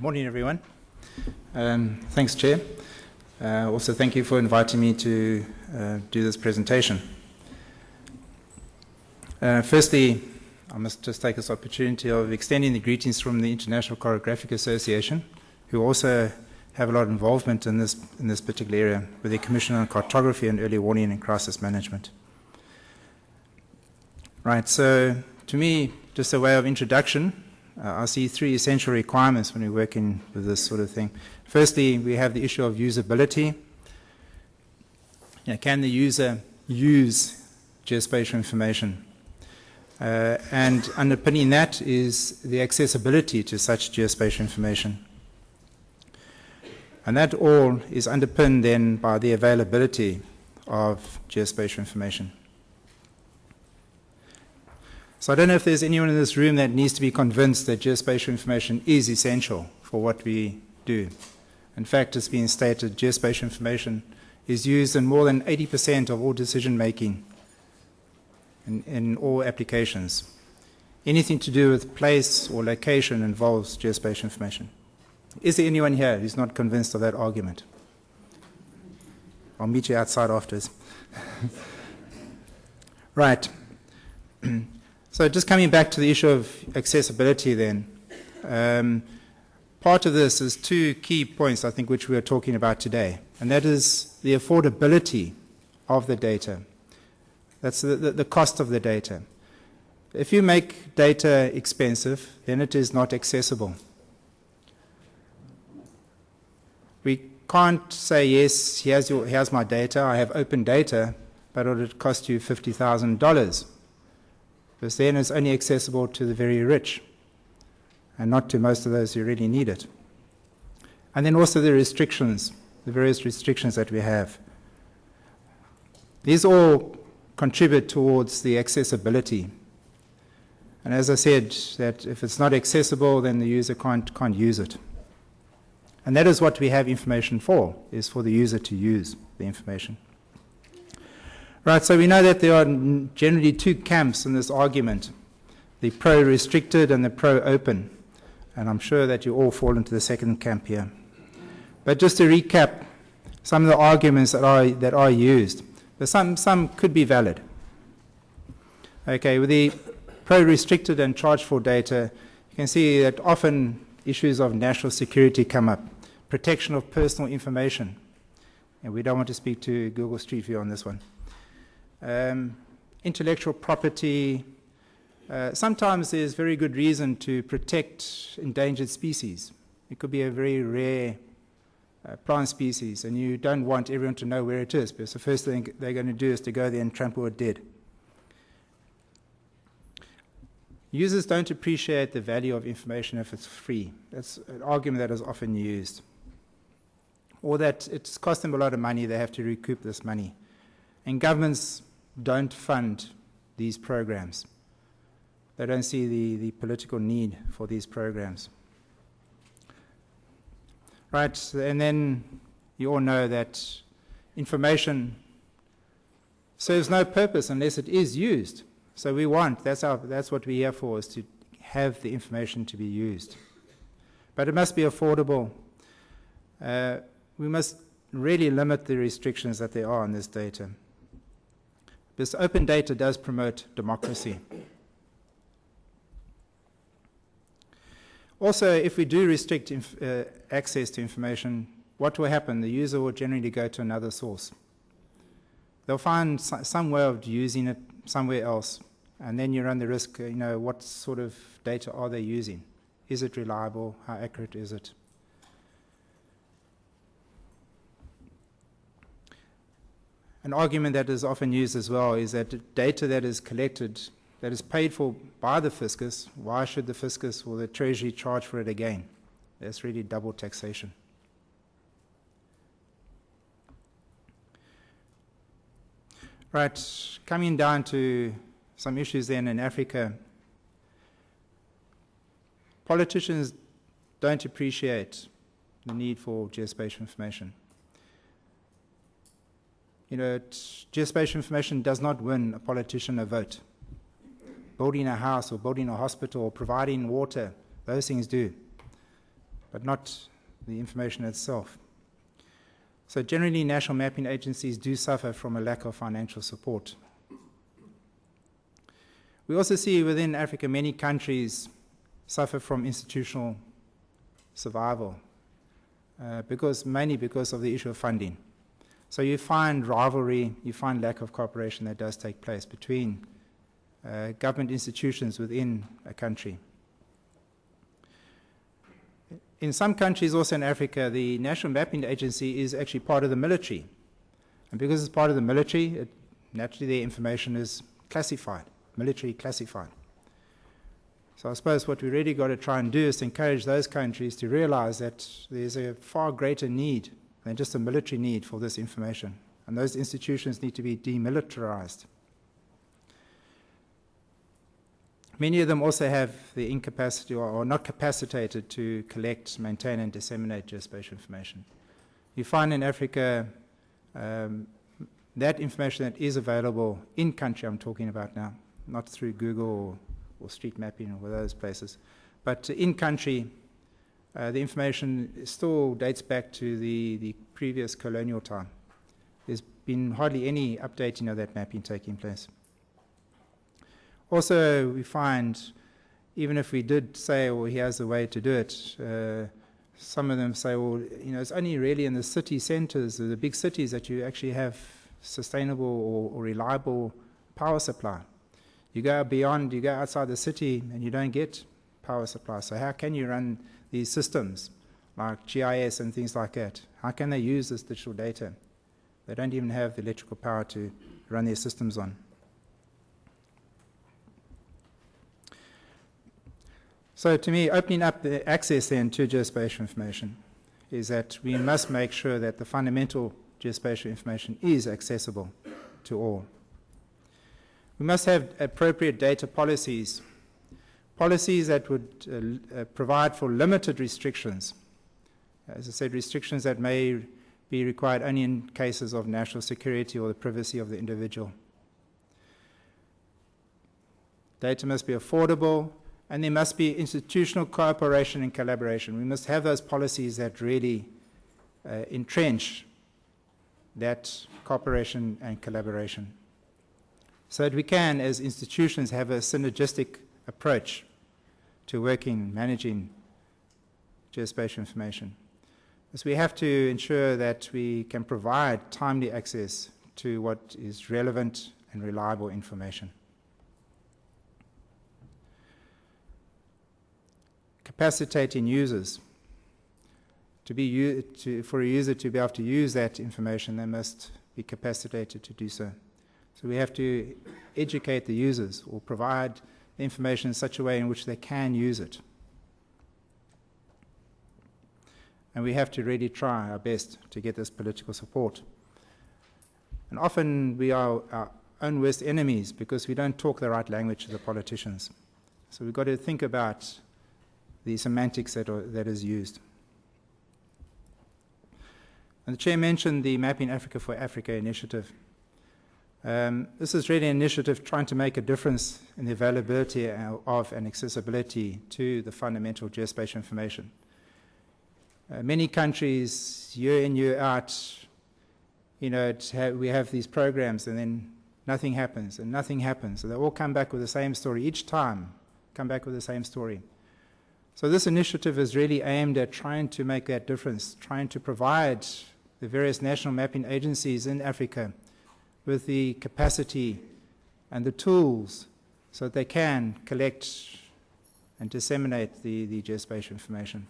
Morning, everyone. Thanks, Chair. Also, thank you for inviting me to do this presentation. Firstly, I must just take this opportunity of extending the greetings from the International Choreographic Association, who also have a lot of involvement in this particular area with their Commission on Cartography and Early Warning and Crisis Management. Right, so to me, just a way of introduction, I see three essential requirements when we're working with this sort of thing. Firstly, we have the issue of usability. Can the user use geospatial information? And underpinning that is the accessibility to such geospatial information. And that all is underpinned then by the availability of geospatial information. So I don't know if there's anyone in this room that needs to be convinced that geospatial information is essential for what we do. In fact, it's been stated geospatial information is used in more than 80% of all decision making in all applications. Anything to do with place or location involves geospatial information. Is there anyone here who's not convinced of that argument? I'll meet you outside afterwards. Right. So just coming back to the issue of accessibility then, part of this is two key points, I think, which we are talking about today, and that is the affordability of the data. That's the cost of the data. If you make data expensive, then it is not accessible. We can't say, yes, here's my data, I have open data, but it would cost you $50,000. Because then it's only accessible to the very rich and not to most of those who really need it. And then also the restrictions, the various restrictions that we have. These all contribute towards the accessibility. And as I said, that if it's not accessible, then the user can't use it. And that is what we have information for, is for the user to use the information. Right, so we know that there are generally two camps in this argument, the pro-restricted and the pro-open. And I'm sure that you all fall into the second camp here. But just to recap some of the arguments that are used, but some could be valid. Okay, with the pro-restricted and charge-for data, you can see that often issues of national security come up, protection of personal information. And we don't want to speak to Google Street View on this one. Intellectual property. Sometimes there's very good reason to protect endangered species. It could be a very rare plant species, and you don't want everyone to know where it is, because the first thing they're going to do is to go there and trample it dead. Users don't appreciate the value of information if it's free. That's an argument that is often used. Or that it's cost them a lot of money, they have to recoup this money. And governments don't fund these programs. They don't see the political need for these programs. Right, and then you all know that information serves no purpose unless it is used. So that's what we're here for, is to have the information to be used. But it must be affordable. We must really limit the restrictions that there are on this data. This open data does promote democracy. Also, if we do restrict access to information, what will happen? The user will generally go to another source. They'll find some way of using it somewhere else, and then you run the risk, what sort of data are they using? Is it reliable? How accurate is it? An argument that is often used as well is that data that is collected, that is paid for by the fiscus, why should the fiscus or the treasury charge for it again? That's really double taxation. Right, coming down to some issues then in Africa. Politicians don't appreciate the need for geospatial information. Geospatial information does not win a politician a vote. Building a house or building a hospital or providing water, those things do. but not the information itself. So generally, national mapping agencies do suffer from a lack of financial support. We also see within Africa many countries suffer from institutional survival, mainly because of the issue of funding. So you find rivalry, you find lack of cooperation that does take place between government institutions within a country. In some countries, also in Africa, the National Mapping Agency is actually part of the military. And because it's part of the military, naturally their information is classified, military classified. So I suppose what we really got to try and do is to encourage those countries to realize that there's a far greater need than just a military need for this information. And those institutions need to be demilitarized. Many of them also have the incapacity or are not capacitated to collect, maintain, and disseminate geospatial information. You find in Africa that information that is available in country, I'm talking about now, not through Google or street mapping or those places, but in country, the information still dates back to the previous colonial time. There's been hardly any updating of that mapping taking place. Also, we find, even if we did say, well, here's the way to do it, some of them say, well, you know, it's only really in the city centers, or the big cities, that you actually have sustainable or reliable power supply. You go beyond, you go outside the city, and you don't get power supply. So how can you run these systems, like GIS and things like that? How can they use this digital data? They don't even have the electrical power to run their systems on. So to me, opening up the access then to geospatial information is that we must make sure that the fundamental geospatial information is accessible to all. We must have appropriate data policies, policies that would provide for limited restrictions. As I said, restrictions that may be required only in cases of national security or the privacy of the individual. Data must be affordable, and there must be institutional cooperation and collaboration. We must have those policies that really entrench that cooperation and collaboration, so that we can, as institutions, have a synergistic approach to working, managing geospatial information. Because we have to ensure that we can provide timely access to what is relevant and reliable information. Capacitating users. For a user to be able to use that information, they must be capacitated to do so. So we have to educate the users or provide the information in such a way in which they can use it. And we have to really try our best to get this political support. And often we are our own worst enemies because we don't talk the right language to the politicians. So we've got to think about the semantics that is used. And the Chair mentioned the Mapping Africa for Africa initiative. This is really an initiative trying to make a difference in the availability of and accessibility to the fundamental geospatial information. Many countries, year in, year out, you know, we have these programs and then nothing happens and nothing happens. So they all come back with the same story each time, come back with the same story. So this initiative is really aimed at trying to make that difference, trying to provide the various national mapping agencies in Africa with the capacity and the tools so that they can collect and disseminate the geospatial information.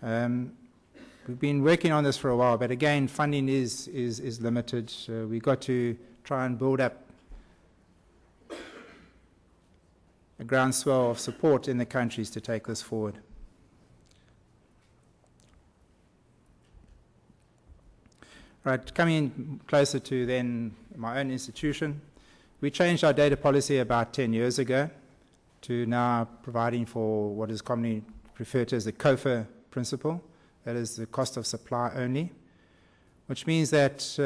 We've been working on this for a while, but again, funding is limited. We've got to try and build up a groundswell of support in the countries to take this forward. Right, coming closer to then my own institution, we changed our data policy about 10 years ago to now providing for what is commonly referred to as the COFA principle, that is the cost of supply only, which means that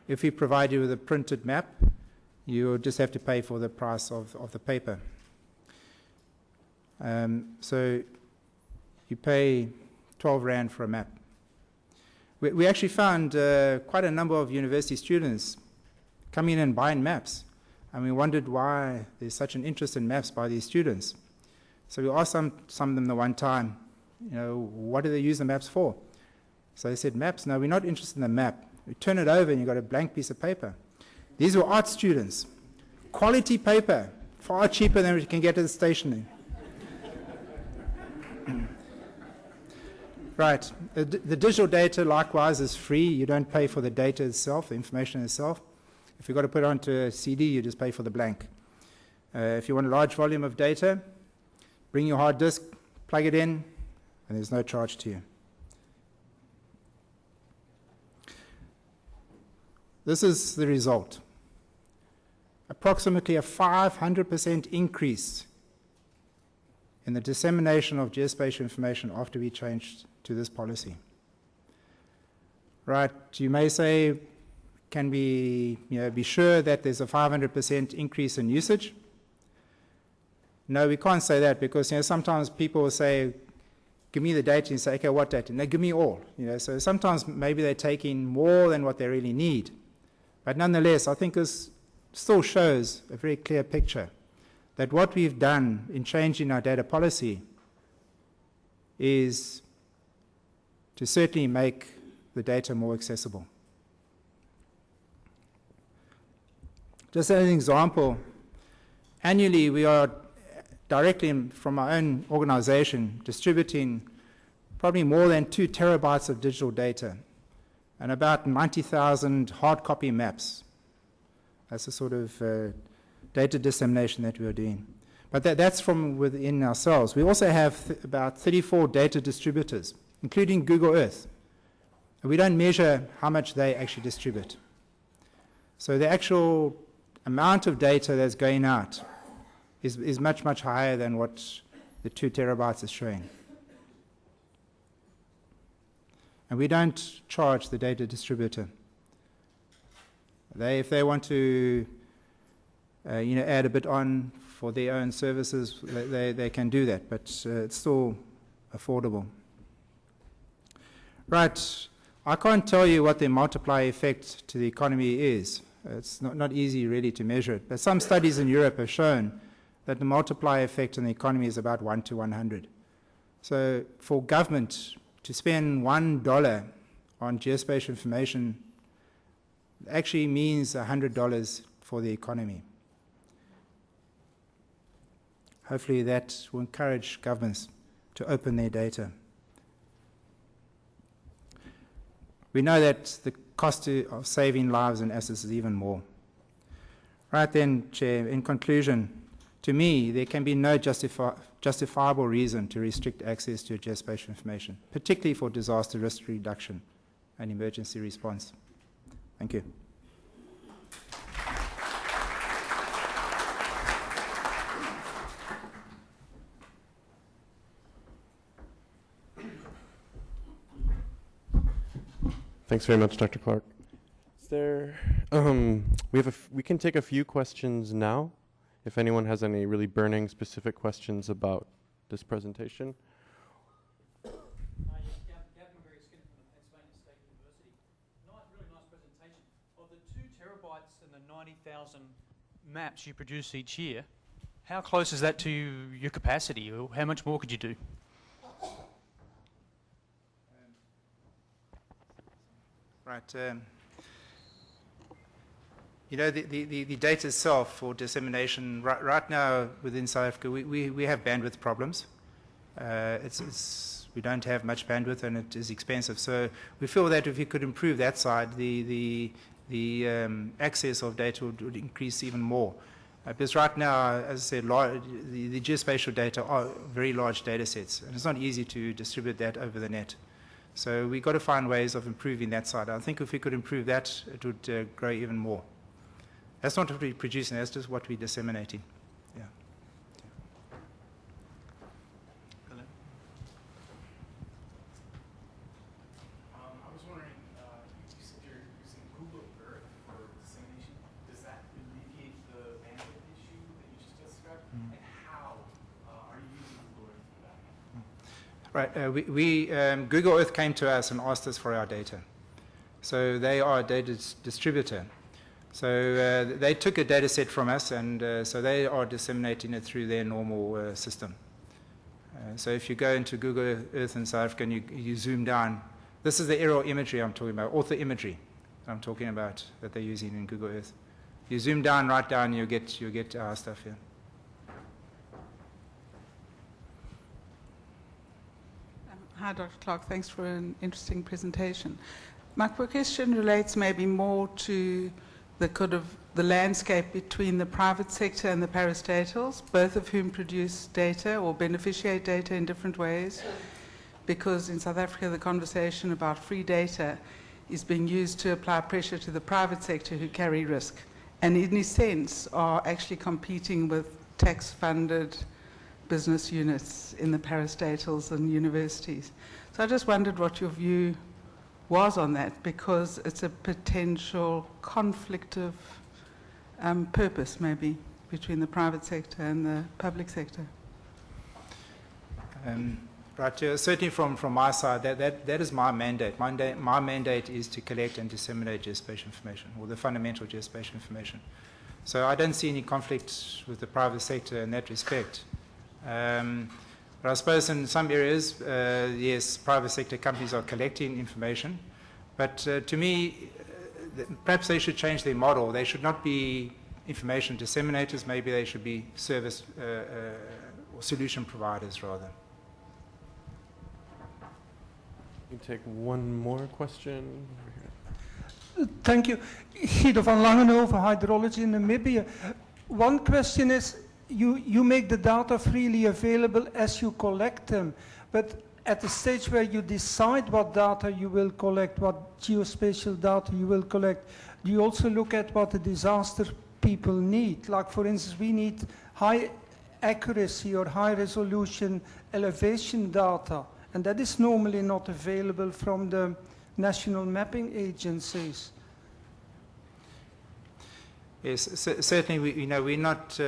if we provide you with a printed map, you just have to pay for the price of the paper. So you pay 12 Rand for a map. We actually found quite a number of university students coming in and buying maps, and we wondered why there's such an interest in maps by these students. So we asked some of them the one time, what do they use the maps for? So they said, maps? No, we're not interested in the map. We turn it over and you've got a blank piece of paper. These were art students. Quality paper, far cheaper than we can get at the stationery. Right. The digital data, likewise, is free. You don't pay for the data itself, the information itself. If you've got to put it onto a CD, you just pay for the blank. If you want a large volume of data, bring your hard disk, plug it in, and there's no charge to you. This is the result. Approximately a 500% increase in the dissemination of geospatial information after we changed to this policy. Right, you may say, can we be sure that there's a 500% increase in usage? No, we can't say that because sometimes people will say, give me the data, and you say, okay, what data? No, give me all. So sometimes maybe they're taking more than what they really need. But nonetheless, I think this still shows a very clear picture that what we've done in changing our data policy is to certainly make the data more accessible. Just as an example, annually we are directly from our own organization distributing probably more than 2 terabytes of digital data and about 90,000 hard copy maps. That's the sort of data dissemination that we are doing. But that's from within ourselves. We also have about 34 data distributors, including Google Earth. And we don't measure how much they actually distribute. So the actual amount of data that's going out is much, much higher than what the 2 terabytes is showing. And we don't charge the data distributor. If they want to add a bit on for their own services, they can do that, but it's still affordable. Right, I can't tell you what the multiplier effect to the economy is. It's not easy really to measure it, but some studies in Europe have shown that the multiplier effect on the economy is about 1 to 100. So for government to spend $1 on geospatial information actually means $100 for the economy. Hopefully that will encourage governments to open their data. We know that the cost of saving lives and assets is even more. Right then, Chair, in conclusion, to me, there can be no justifiable reason to restrict access to geospatial information, particularly for disaster risk reduction and emergency response. Thank you. Thanks very much, Dr. Clark. Is there, we can take a few questions now, if anyone has any really burning specific questions about this presentation. Gavin Berry Skinner from the Pennsylvania State University. Really nice presentation. Of the 2 terabytes and the 90,000 maps you produce each year, how close is that to your capacity, or how much more could you do? Right. The data itself for dissemination, right now within South Africa, we have bandwidth problems. We don't have much bandwidth and it is expensive. So we feel that if we could improve that side, the access of data would increase even more. Because right now, as I said, the geospatial data are very large data sets, and it's not easy to distribute that over the net. So we've got to find ways of improving that side. I think if we could improve that, it would grow even more. That's not what we're producing, that's just what we're disseminating. Yeah. Hello. I was wondering, you said you're using Google Earth for dissemination. Does that alleviate the bandwidth issue that you just described? And how are you using Google Earth for that? Right. Google Earth came to us and asked us for our data. So they are a data distributor. So they took a data set from us, and so they are disseminating it through their normal system. So if you go into Google Earth in South Africa and you zoom down, this is the aerial imagery I'm talking about, author imagery I'm talking about that they're using in Google Earth. You zoom down, right down, you'll get our stuff here. Hi, Dr. Clark. Thanks for an interesting presentation. My question relates maybe more to the landscape between the private sector and the parastatals, both of whom produce data or beneficiate data in different ways. Because in South Africa, the conversation about free data is being used to apply pressure to the private sector who carry risk, and in a sense are actually competing with tax-funded business units in the parastatals and universities. So I just wondered what your view was on that, because it's a potential conflict of purpose maybe between the private sector and the public sector. Right, certainly from my side, that is my mandate. My mandate is to collect and disseminate geospatial information, or the fundamental geospatial information. So I don't see any conflict with the private sector in that respect. But I suppose in some areas, yes, private sector companies are collecting information. But to me, perhaps they should change their model. They should not be information disseminators. Maybe they should be service or solution providers rather. You can take one more question over here. Thank you. Guido van Langenhoven, Hydrology in Namibia. One question is, you make the data freely available as you collect them, but at the stage where you decide what data you will collect, what geospatial data you will collect, do you also look at what the disaster people need? Like, for instance, we need high accuracy or high resolution elevation data, and that is normally not available from the national mapping agencies. Yes, certainly we're not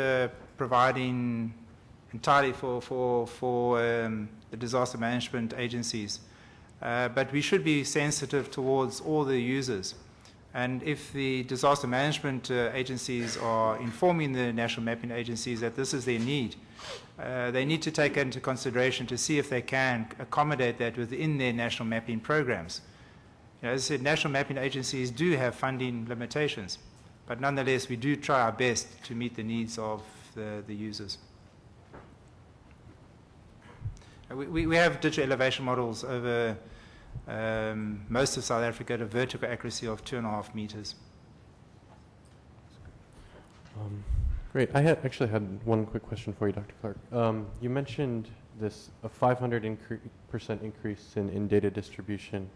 providing entirely for the disaster management agencies, but we should be sensitive towards all the users. And if the disaster management agencies are informing the national mapping agencies that this is their need, they need to take into consideration to see if they can accommodate that within their national mapping programs. As I said, national mapping agencies do have funding limitations, but nonetheless we do try our best to meet the needs of the users. We have digital elevation models over most of South Africa at a vertical accuracy of 2.5 meters. Great. I actually had one quick question for you, Dr. Clark. You mentioned a 500% increase in data distribution,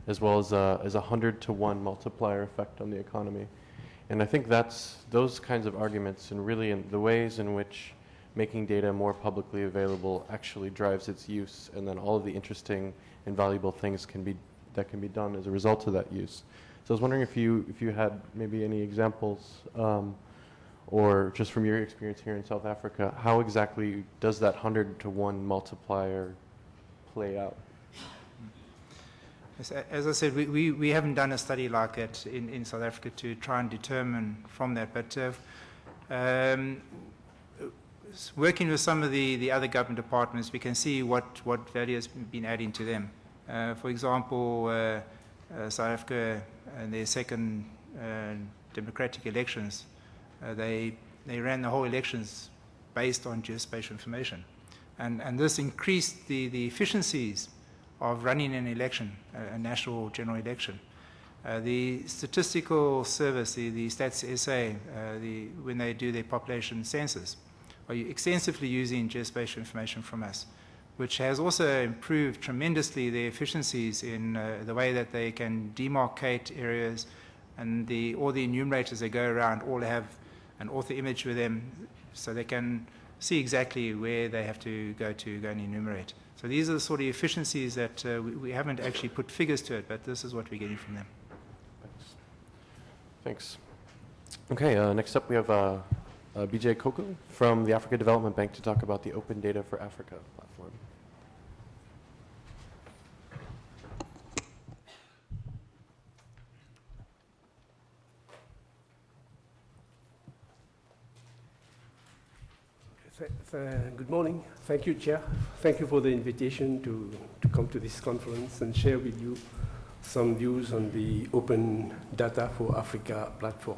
as well as a 100-to-1 multiplier effect on the economy. And I think those kinds of arguments, and really in the ways in which making data more publicly available actually drives its use, and then all of the interesting and valuable things that can be done as a result of that use. So I was wondering if you had maybe any examples, or just from your experience here in South Africa, how exactly does that 100-to-1 multiplier play out? As I said, we haven't done a study like that in South Africa to try and determine from that, but working with some of the other government departments, we can see what value has been adding to them. For example, South Africa in their second democratic elections, they ran the whole elections based on geospatial information. And this increased the efficiencies of running an election, a national general election. The statistical service, the Stats SA, when they do their population census, are extensively using geospatial information from us, which has also improved tremendously their efficiencies in the way that they can demarcate areas, and all the enumerators that go around all have an author image with them, so they can see exactly where they have to go and enumerate. So these are the sort of efficiencies that we haven't actually put figures to it, but this is what we're getting from them. Thanks. Okay, next up we have BJ Koko from the Africa Development Bank to talk about the Open Data for Africa platform. Good morning. Thank you, Chair. Thank you for the invitation to come to this conference and share with you some views on the Open Data for Africa platform.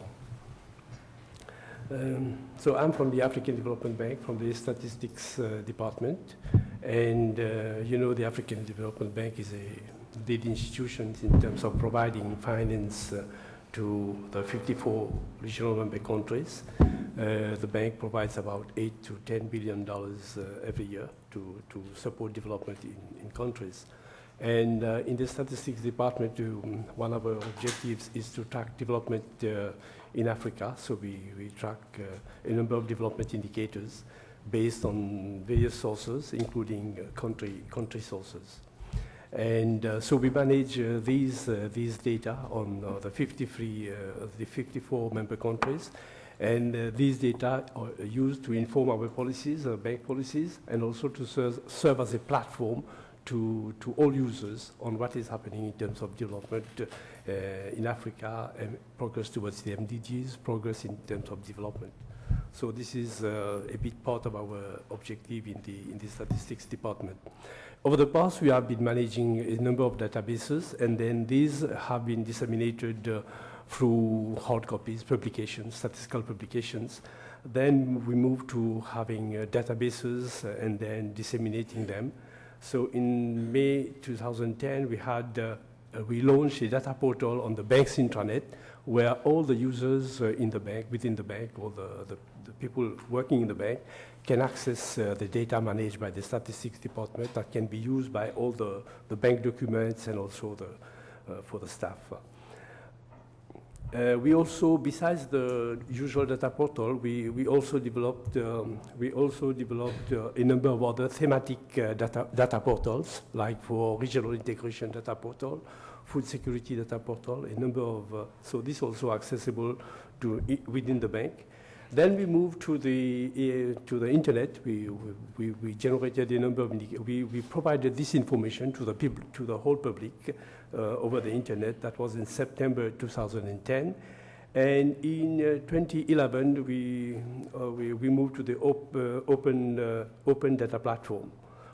So I'm from the African Development Bank, from the Statistics Department. And you know, the African Development Bank is a lead institution in terms of providing finance to the 54 regional member countries. The bank provides about $8 to $10 billion every year to support development in countries. And in the statistics department, one of our objectives is to track development in Africa. So we track a number of development indicators based on various sources, including country sources. And so we manage these data on the 54 member countries. And these data are used to inform our policies, bank policies, and also to serve as a platform to all users on what is happening in terms of development in Africa and progress towards the MDGs, progress in terms of development. So this is a big part of our objective in the statistics department. Over the past, we have been managing a number of databases, and then these have been disseminated through hard copies, publications, statistical publications. Then we moved to having databases and then disseminating them. So in May 2010, we launched a data portal on the bank's intranet, where all the users in the bank, within the bank, or the people working in the bank, can access the data managed by the statistics department that can be used by all the bank documents and also for the staff. We also, besides the usual data portal, we also developed a number of other thematic data portals, like for regional integration data portal, food security data portal, a number of, so this also accessible within the bank. Then we moved to the internet. We generated a number of we provided this information to the whole public over the internet. That was in September 2010, and in 2011 we moved to the open data platform,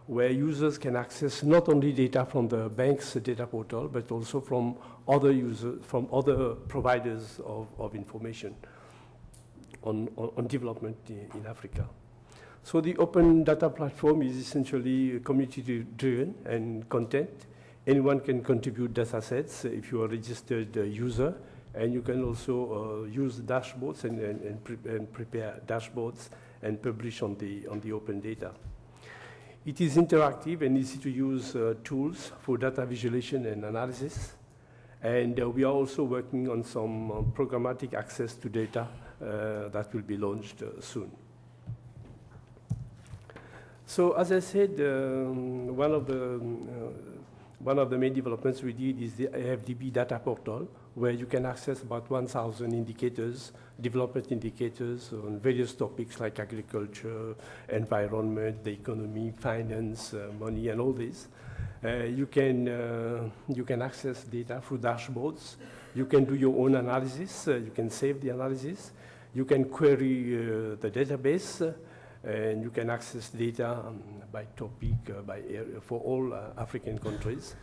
where users can access not only data from the bank's data portal, but also from other users, from other providers of information on development in Africa. So the open data platform is essentially community-driven and content. Anyone can contribute data sets if you are a registered user, and you can also use dashboards and prepare dashboards and publish on the open data. It is interactive and easy to use tools for data visualization and analysis. And we are also working on some programmatic access to data that will be launched soon. So as I said, one of the main developments we did is the AFDB data portal, where you can access about 1,000 indicators, development indicators on various topics like agriculture, environment, the economy, finance, money, and all this. You can access data through dashboards. You can do your own analysis. You can save the analysis. You can query the database, and you can access data by topic, by area, for all African countries.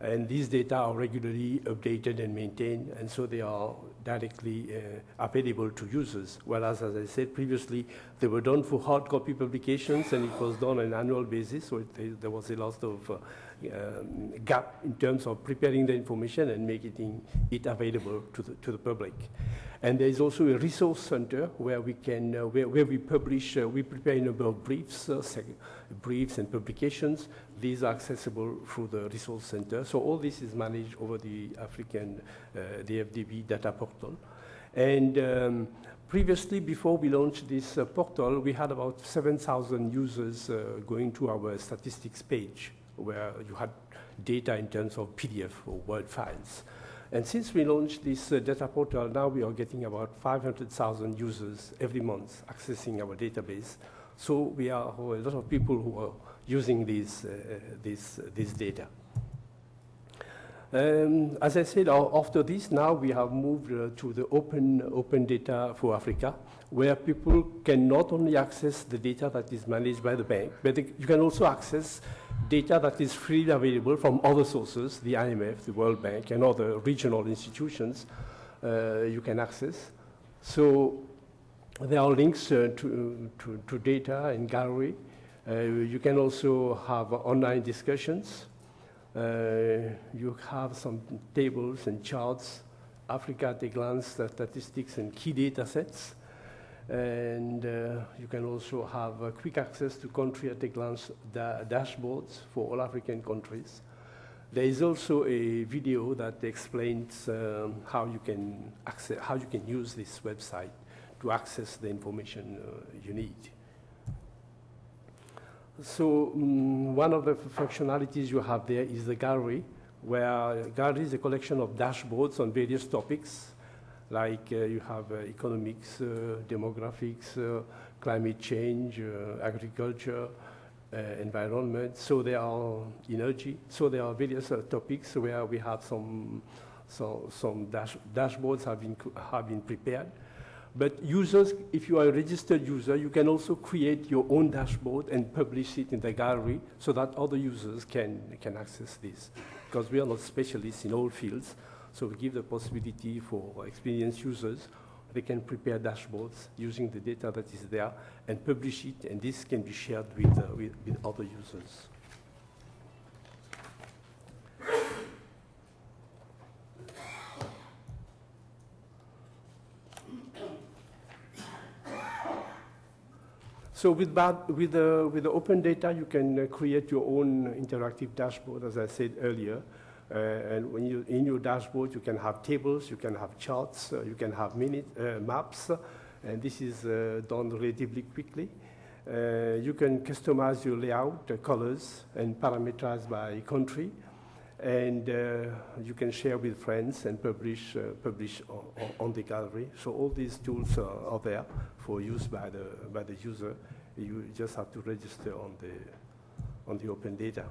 And these data are regularly updated and maintained, and so they are directly available to users. Whereas, as I said previously, they were done for hard copy publications, and it was done on an annual basis, so there was a lot of gap in terms of preparing the information and making it available to the public. And there is also a resource center where we can, where we publish, we prepare a number of briefs, briefs and publications. These are accessible through the resource center. So all this is managed over the African, the FDB data portal. And previously, before we launched this portal, we had about 7,000 users going to our statistics page, where you had data in terms of PDF or Word files. And since we launched this data portal, now we are getting about 500,000 users every month accessing our database. So we are a lot of people who are using this data. As I said, after this, now we have moved to the open data for Africa, where people can not only access the data that is managed by the bank, but you can also access data that is freely available from other sources, the IMF, the World Bank, and other regional institutions you can access. So there are links to data in gallery. You can also have online discussions. You have some tables and charts, Africa at a glance, statistics and key data sets. And you can also have quick access to country at a glance dashboards for all African countries. There is also a video that explains how you can use this website to access the information you need. So one of the functionalities you have there is the gallery, where gallery is a collection of dashboards on various topics, like you have economics, demographics, climate change, agriculture, environment. So there are energy. So there are various topics where we have some dashboards have been prepared. But users, if you are a registered user, you can also create your own dashboard and publish it in the gallery so that other users can access this. Because we are not specialists in all fields, so we give the possibility for experienced users. They can prepare dashboards using the data that is there and publish it, and this can be shared with other users. So with the open data, you can create your own interactive dashboard, as I said earlier. And when in your dashboard, you can have tables, you can have charts, you can have maps, and this is done relatively quickly. You can customize your layout, colors, and parameterize by country. And you can share with friends and publish on the gallery. So all these tools are there for use by the user. You just have to register on the open data.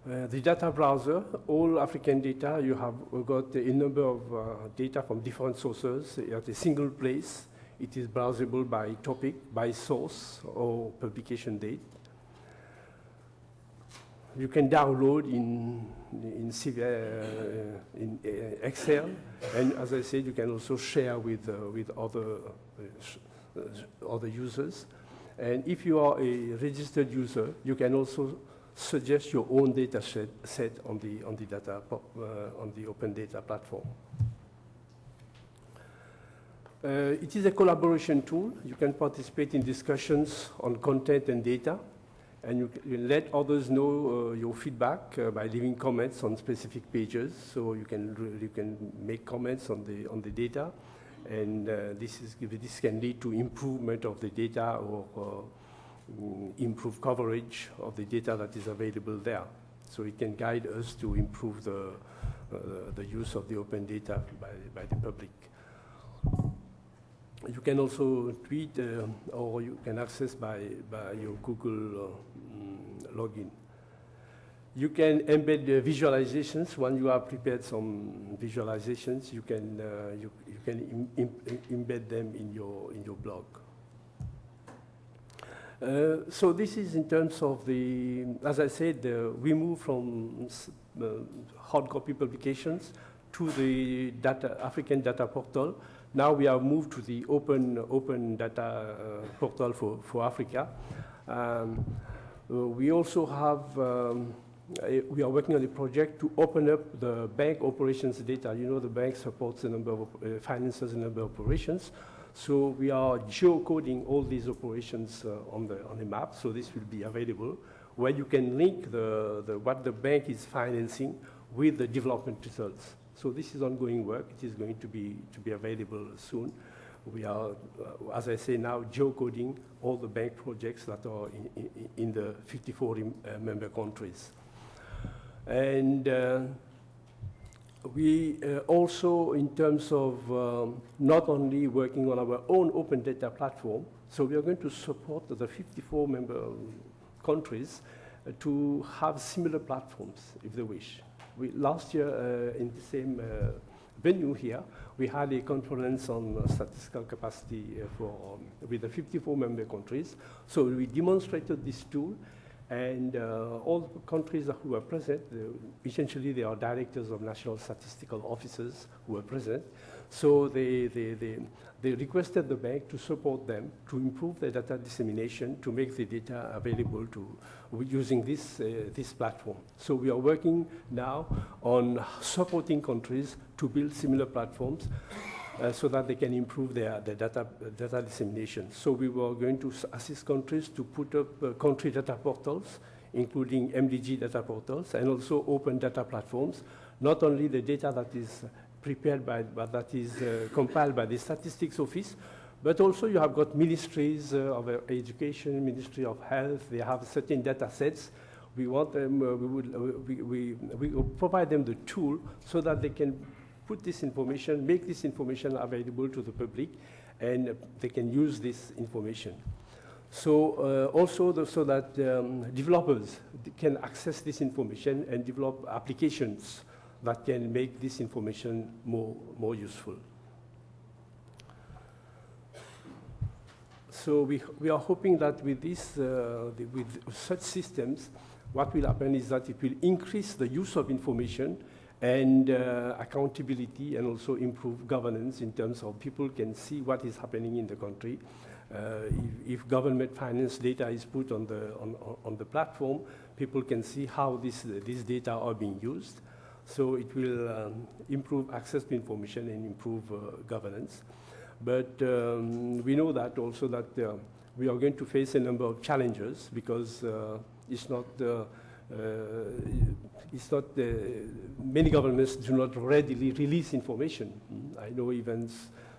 The data browser, all African data, you have got a number of data from different sources at a single place. It is browsable by topic, by source, or publication date. You can download in Excel, and as I said, you can also share with other users. And if you are a registered user, you can also suggest your own data set on the open data platform. It is a collaboration tool. You can participate in discussions on content and data. And you let others know your feedback by leaving comments on specific pages. So you can make comments on the data, and this can lead to improvement of the data or improve coverage of the data that is available there. So it can guide us to improve the use of the open data by the public. You can also tweet or you can access by your Google login. You can embed visualizations. When you have prepared some visualizations, you can embed them in your blog. So this is in terms of the, as I said, we move from hard copy publications to the African data portal. Now we have moved to the open data portal for Africa. We also have, we are working on a project to open up the bank operations data. You know, the bank supports a number of, finances a number of operations. So we are geocoding all these operations on the map. So this will be available, where you can link what the bank is financing with the development results. So this is ongoing work. It is going to be available soon. We are, as I say now, geocoding all the bank projects that are in the 54 member countries. And we also, in terms of not only working on our own open data platform, so we are going to support the 54 member countries to have similar platforms if they wish. Last year, in the same venue here, we had a conference on statistical capacity with the 54 member countries. So we demonstrated this tool, and all the countries who were present, essentially they are directors of national statistical offices who were present. So they requested the bank to support them to improve the data dissemination, to make the data available using this platform. So we are working now on supporting countries to build similar platforms so that they can improve their data dissemination. So we were going to assist countries to put up country data portals, including MDG data portals, and also open data platforms. Not only the data that is prepared but that is compiled by the Statistics Office, but also you have got ministries of education, Ministry of Health. They have certain data sets. We want them. We will provide them the tool so that they can put this information, make this information available to the public, and they can use this information. So also so that developers can access this information and develop applications that can make this information more useful. So we are hoping that with this, with such systems, what will happen is that it will increase the use of information and accountability, and also improve governance in terms of people can see what is happening in the country. If government finance data is put on the platform, people can see how these data are being used. So it will improve access to information and improve governance. But we know that also that we are going to face a number of challenges, because many governments do not readily release information. I know even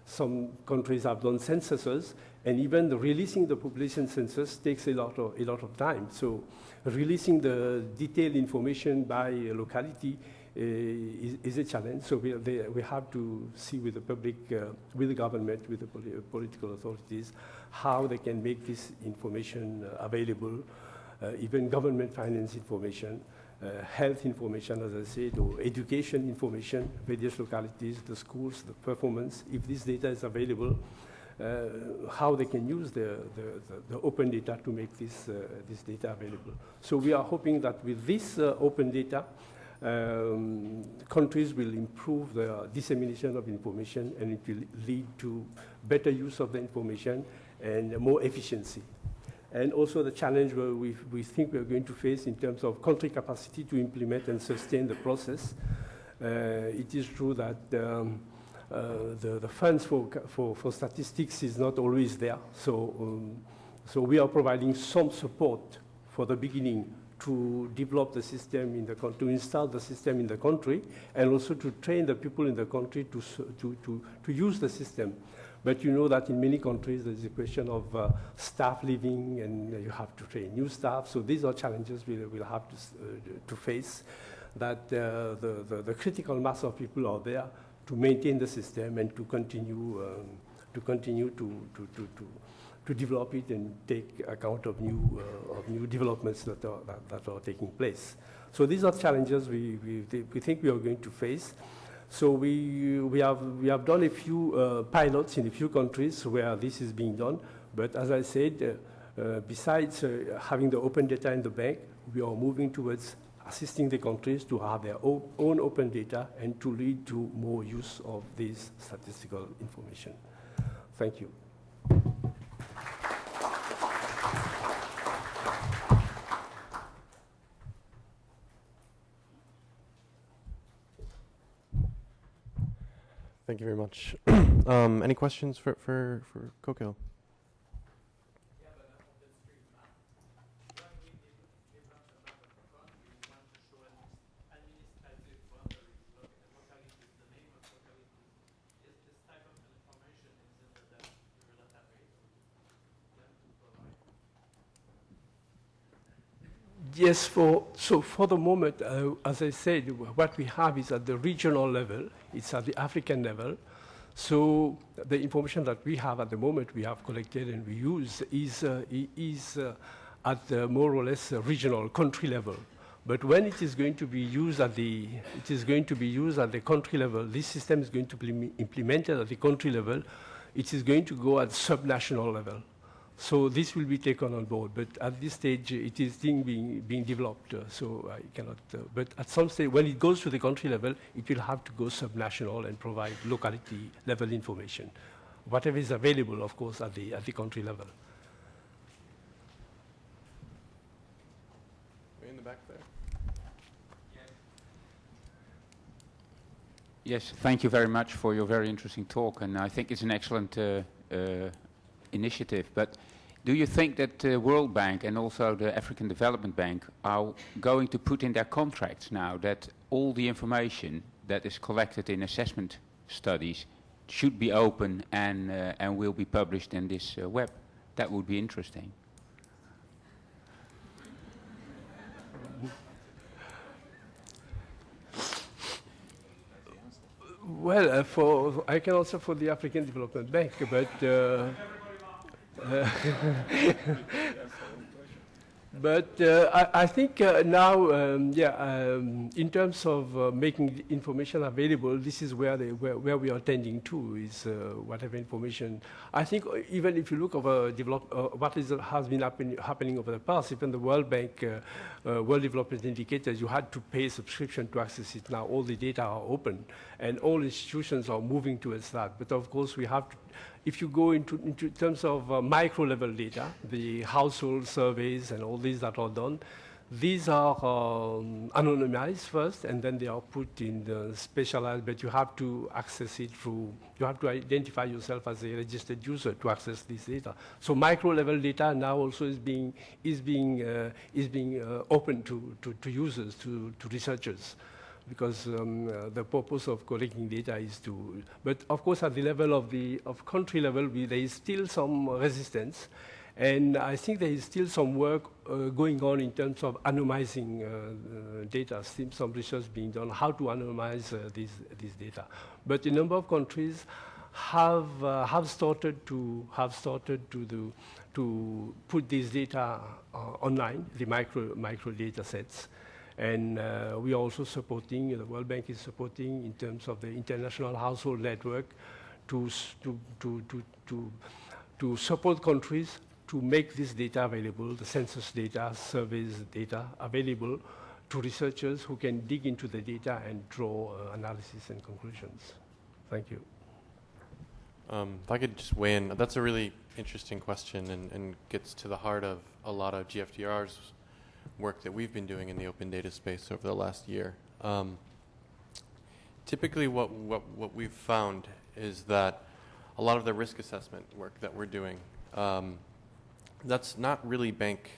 some countries have done censuses, and even releasing the population census takes a lot of time. So releasing the detailed information by locality is a challenge. So we have to see with the public, with the government, with the political authorities, how they can make this information available, even government finance information, health information, as I said, or education information, various localities, the schools, the performance. If this data is available, how they can use the open data to make this data available. So we are hoping that with this open data, countries will improve the dissemination of information, and it will lead to better use of the information and more efficiency. And also the challenge where we think we are going to face in terms of country capacity to implement and sustain the process. It is true that the funds for statistics is not always there. So we are providing some support for the beginning to develop the system in the country, to install the system in the country, and also to train the people in the country to use the system. But you know that in many countries there is a question of staff leaving, and you have to train new staff. So these are challenges we'll have to face, that the critical mass of people are there to maintain the system and to continue to develop it and take account of new developments that are taking place. So these are challenges we think we are going to face. So we have done a few pilots in a few countries where this is being done. But as I said, besides having the open data in the bank, we are moving towards assisting the countries to have their own open data and to lead to more use of this statistical information. Thank you. Thank you very much. Any questions for Kokil? Yes, for the moment, as I said, what we have is at the regional level, it's at the African level. So the information that we have at the moment, we have collected and we use is at the more or less regional country level. But when it is going to be used at the country level, this system is going to be implemented at the country level. It is going to go at subnational level. So this will be taken on board, but at this stage it is still being developed, so I cannot, but at some stage when it goes to the country level, it will have to go subnational and provide locality level information, whatever is available, of course, at the country level. Way in the back there. Yes, thank you very much for your very interesting talk, and I think it's an excellent initiative. But do you think that the World Bank and also the African Development Bank are going to put in their contracts now that all the information that is collected in assessment studies should be open and will be published in this web? That would be interesting. Well, I can answer for the African Development Bank, but I think now, in terms of making the information available, this is where we are tending to, is whatever information. I think even if you look over what has been happening over the past, even the World Bank World Development Indicators, you had to pay subscription to access it. Now all the data are open, and all institutions are moving towards that. But of course, we have to. If you go into terms of micro-level data, the household surveys and all these that are done, these are anonymized first, and then they are put in the specialized, but you have to access it through, you have to identify yourself as a registered user to access this data. So micro-level data now also is being open to users, to researchers, because the purpose of collecting data is to, but of course at the level of country level, there is still some resistance, and I think there is still some work going on in terms of anonymizing data, still some research being done, how to anonymize this data. But a number of countries have started to put this data online, the micro data sets. And we are also supporting, the World Bank is supporting in terms of the International Household Network to support countries to make this data available, the census data, surveys data available to researchers who can dig into the data and draw analysis and conclusions. Thank you. If I could just weigh in, that's a really interesting question and gets to the heart of a lot of GFDR's work that we've been doing in the open data space over the last year. Typically what we've found is that a lot of the risk assessment work that we're doing, that's not really bank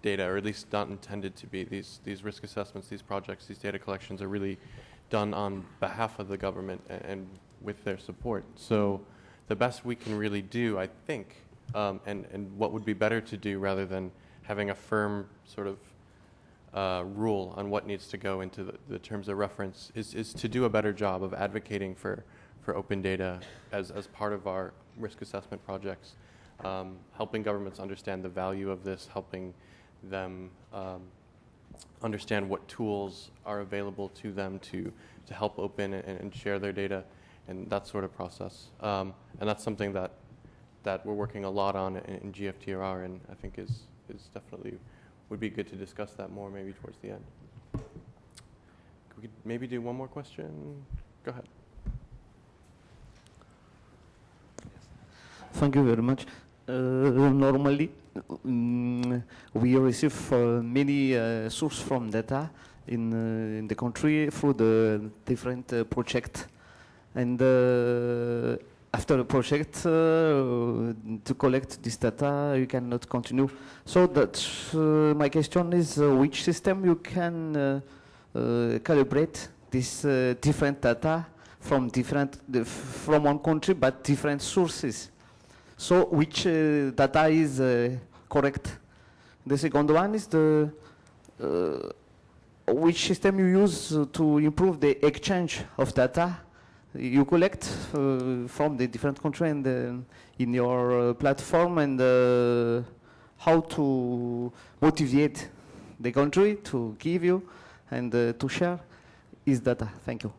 data, or at least not intended to be. These risk assessments, these projects, these data collections are really done on behalf of the government and with their support. So the best we can really do, I think, and what would be better to do rather than having a firm sort of rule on what needs to go into the terms of reference is to do a better job of advocating for open data as part of our risk assessment projects, helping governments understand the value of this, helping them understand what tools are available to them to help open and share their data, and that sort of process. And that's something that we're working a lot on in GFTRR, and I think is definitely would be good to discuss that more maybe towards the end. We could maybe do one more question. Go ahead. Thank you very much. Normally, we receive many sources from data in the country through the different projects, and after the project, to collect this data, you cannot continue. So that my question is, which system you can calibrate this different data from one country, but different sources? So which data is correct? The second one is which system you use to improve the exchange of data you collect from the different countries in your platform, and how to motivate the country to give you and to share his data. Thank you.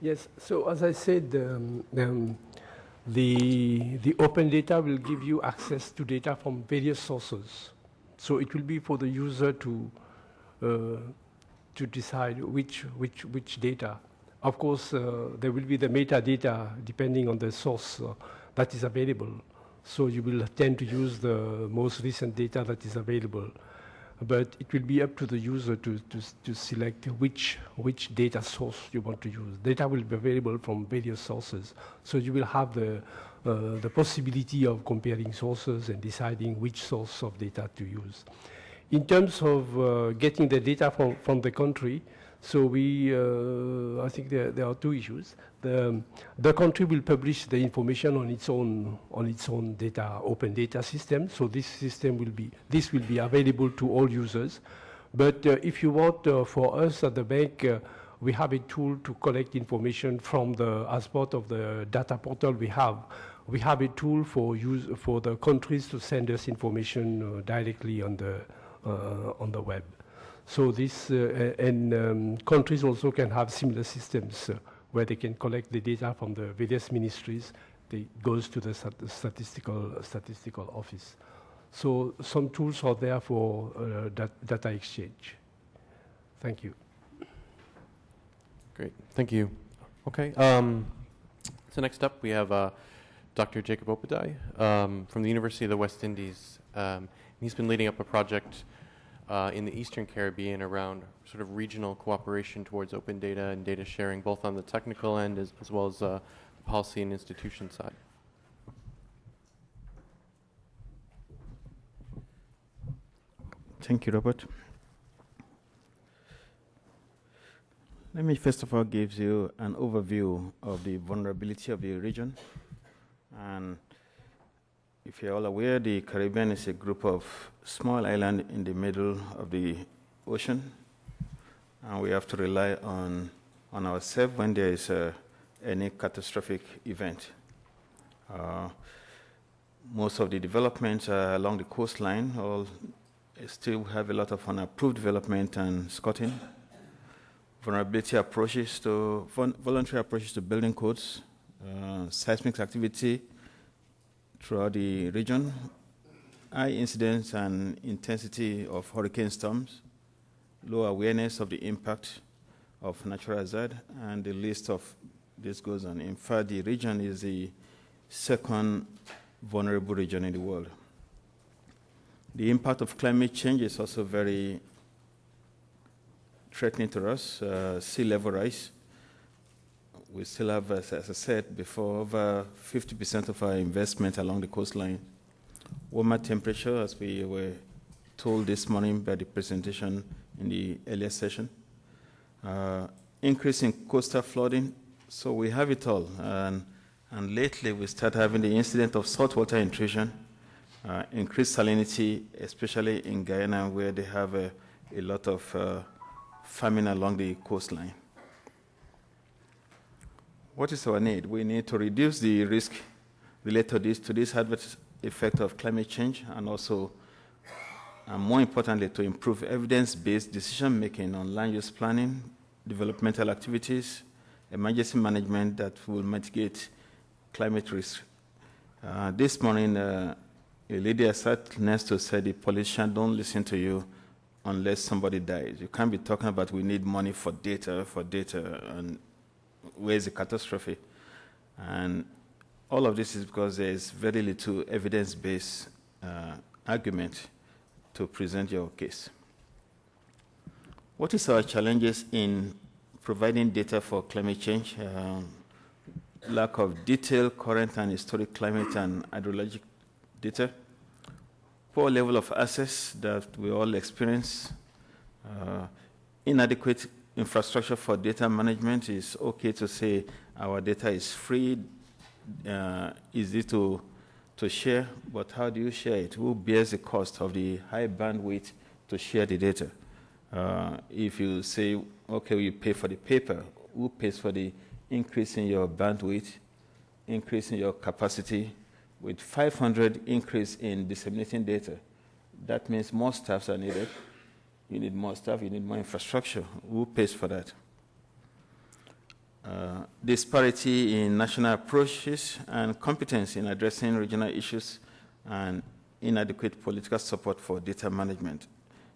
Yes, so as I said, the open data will give you access to data from various sources. So it will be for the user to decide which data. Of course, there will be the metadata depending on the source that is available. So you will tend to use the most recent data that is available. But it will be up to the user to select which data source you want to use. Data will be available from various sources. So you will have the possibility of comparing sources and deciding which source of data to use. In terms of getting the data from the country, so I think there are two issues. The country will publish the information on its own data, open data system. So this will be available to all users. But if you want, for us at the bank, we have a tool to collect information as part of the data portal we have. We have a tool for the countries to send us information directly on the web. So countries also can have similar systems where they can collect the data from the various ministries. It goes to the statistical office. So some tools are there for data exchange. Thank you. Great, thank you. Okay, so next up we have Dr. Jacob Opedai from the University of the West Indies. He's been leading up a project in the Eastern Caribbean around sort of regional cooperation towards open data and data sharing, both on the technical end as well as the policy and institution side. Thank you, Robert. Let me first of all give you an overview of the vulnerability of the region. And if you're all aware, the Caribbean is a group of small islands in the middle of the ocean, and we have to rely on ourselves when there is any catastrophic event. Most of the developments along the coastline still have a lot of unapproved development and squatting. Voluntary approaches to building codes, seismic activity throughout the region, high incidence and intensity of hurricane storms, low awareness of the impact of natural hazard, and the list of this goes on. In fact, the region is the second vulnerable region in the world. The impact of climate change is also very threatening to us. Sea level rise. We still have, as I said before, over 50% of our investment along the coastline. Warmer temperature, as we were told this morning by the presentation in the earlier session. Increase in coastal flooding. So we have it all. And lately we start having the incident of saltwater intrusion, increased salinity, especially in Guyana, where they have a lot of famine along the coastline. What is our need? We need to reduce the risk related to this adverse effect of climate change, and also, more importantly, to improve evidence-based decision-making on land use planning, developmental activities, emergency management that will mitigate climate risk. This morning, a lady sat next to said, the politicians don't listen to you unless somebody dies. You can't be talking about we need money for data, and where's the catastrophe? And all of this is because there is very little evidence-based argument to present your case. What is our challenges in providing data for climate change? Lack of detailed, current, and historic climate and hydrologic data. Poor level of access that we all experience. Inadequate infrastructure for data management. Is okay to say our data is free, easy to share, but how do you share it? Who bears the cost of the high bandwidth to share the data? If you say, okay, you pay for the paper, who pays for the increase in your bandwidth, increase in your capacity, with 500 increase in disseminating data. That means more staffs are needed. You need more staff, you need more infrastructure. Who pays for that? Disparity in national approaches and competence in addressing regional issues and inadequate political support for data management.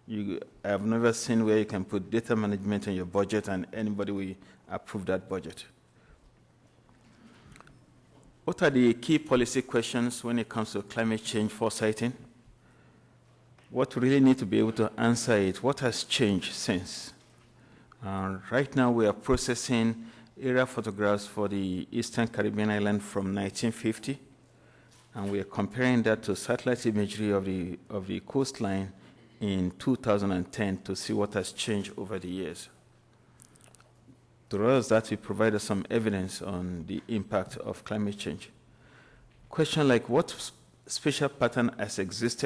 I have never seen where you can put data management in your budget and anybody will approve that budget. What are the key policy questions when it comes to climate change foresighting? What we really need to be able to answer it, what has changed since? Right now we are processing aerial photographs for the Eastern Caribbean island from 1950, and we are comparing that to satellite imagery of the coastline in 2010 to see what has changed over the years. To us, that will provide us some evidence on the impact of climate change. Question like what spatial pattern has exists,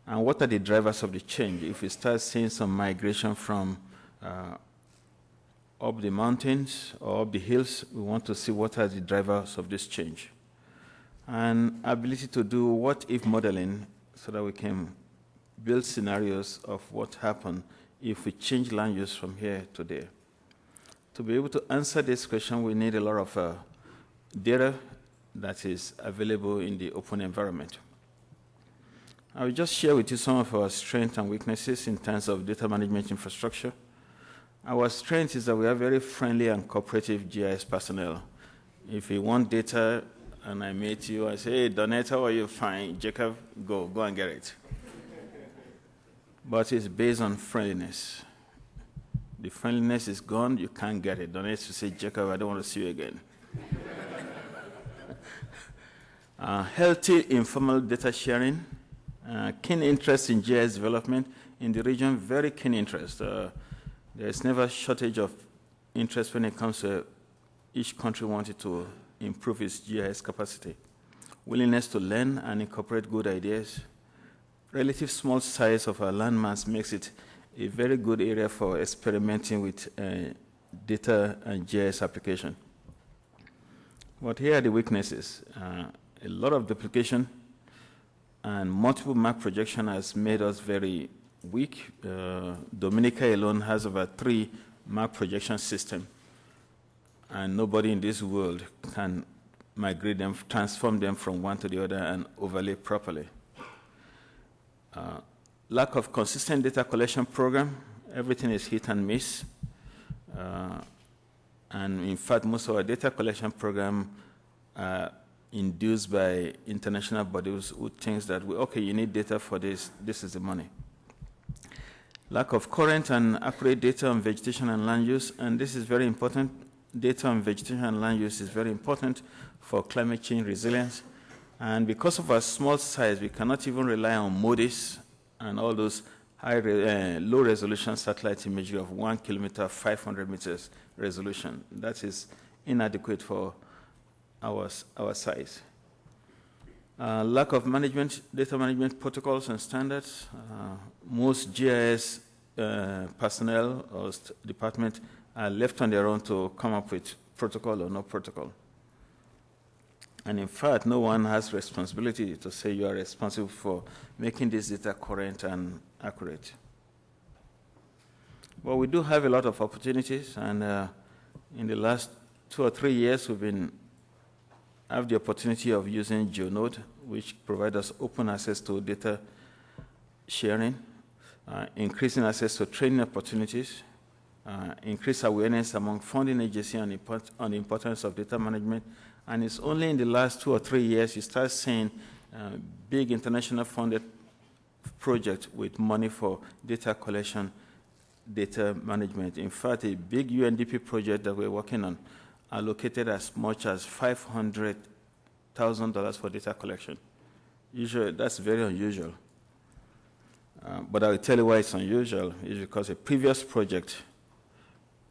and what are the drivers of the change? If we start seeing some migration from up the mountains or up the hills, we want to see what are the drivers of this change. And ability to do what-if modeling so that we can build scenarios of what happened if we change land use from here to there. To be able to answer this question, we need a lot of data that is available in the open environment. I will just share with you some of our strengths and weaknesses in terms of data management infrastructure. Our strength is that we are very friendly and cooperative GIS personnel. If you want data and I meet you, I say, hey, Donette, how are you? Fine. Jacob, go and get it. But it's based on friendliness. The friendliness is gone, you can't get it. Donette to say, Jacob, I don't want to see you again. Healthy informal data sharing, keen interest in GIS development in the region, very keen interest. There's never shortage of interest when it comes to each country wanting to improve its GIS capacity. Willingness to learn and incorporate good ideas. Relative small size of our landmass makes it a very good area for experimenting with data and GIS application. But here are the weaknesses. A lot of duplication and multiple map projection has made us very weak. Dominica alone has over 3 map projection systems, and nobody in this world can migrate them, transform them from one to the other and overlay properly. Lack of consistent data collection program. Everything is hit and miss. And in fact, most of our data collection program are induced by international bodies who think that, okay, you need data for this, this is the money. Lack of current and accurate data on vegetation and land use, and this is very important. Data on vegetation and land use is very important for climate change resilience. And because of our small size, we cannot even rely on MODIS and all those low resolution satellite imagery of 1 kilometer, 500 meters resolution. That is inadequate for our size. Lack of data management protocols and standards. Most GIS personnel or department are left on their own to come up with protocol or no protocol. And in fact, no one has responsibility to say you are responsible for making this data current and accurate. But we do have a lot of opportunities, and in the last 2 or 3 years, we've have the opportunity of using GeoNode, which provides us open access to data sharing, increasing access to training opportunities, increase awareness among funding agencies on the importance of data management. And it's only in the last 2 or 3 years you start seeing big international funded projects with money for data collection, data management. In fact, a big UNDP project that we're working on allocated as much as $500,000 for data collection. Usually, that's very unusual. But I'll tell you why it's unusual. It's because a previous project,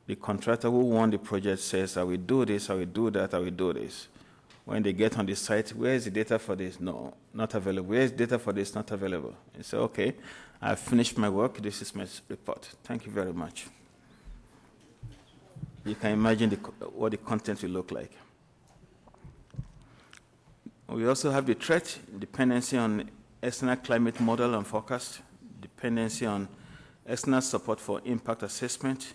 the contractor who won the project says, I will do this, I will do that, I will do this. when they get on the site, where is the data for this? No, not available. Where is data for this? Not available. You say, okay, I've finished my work. This is my report. Thank you very much. You can imagine what the content will look like. We also have the threat, dependency on external climate model and forecast, dependency on external support for impact assessment,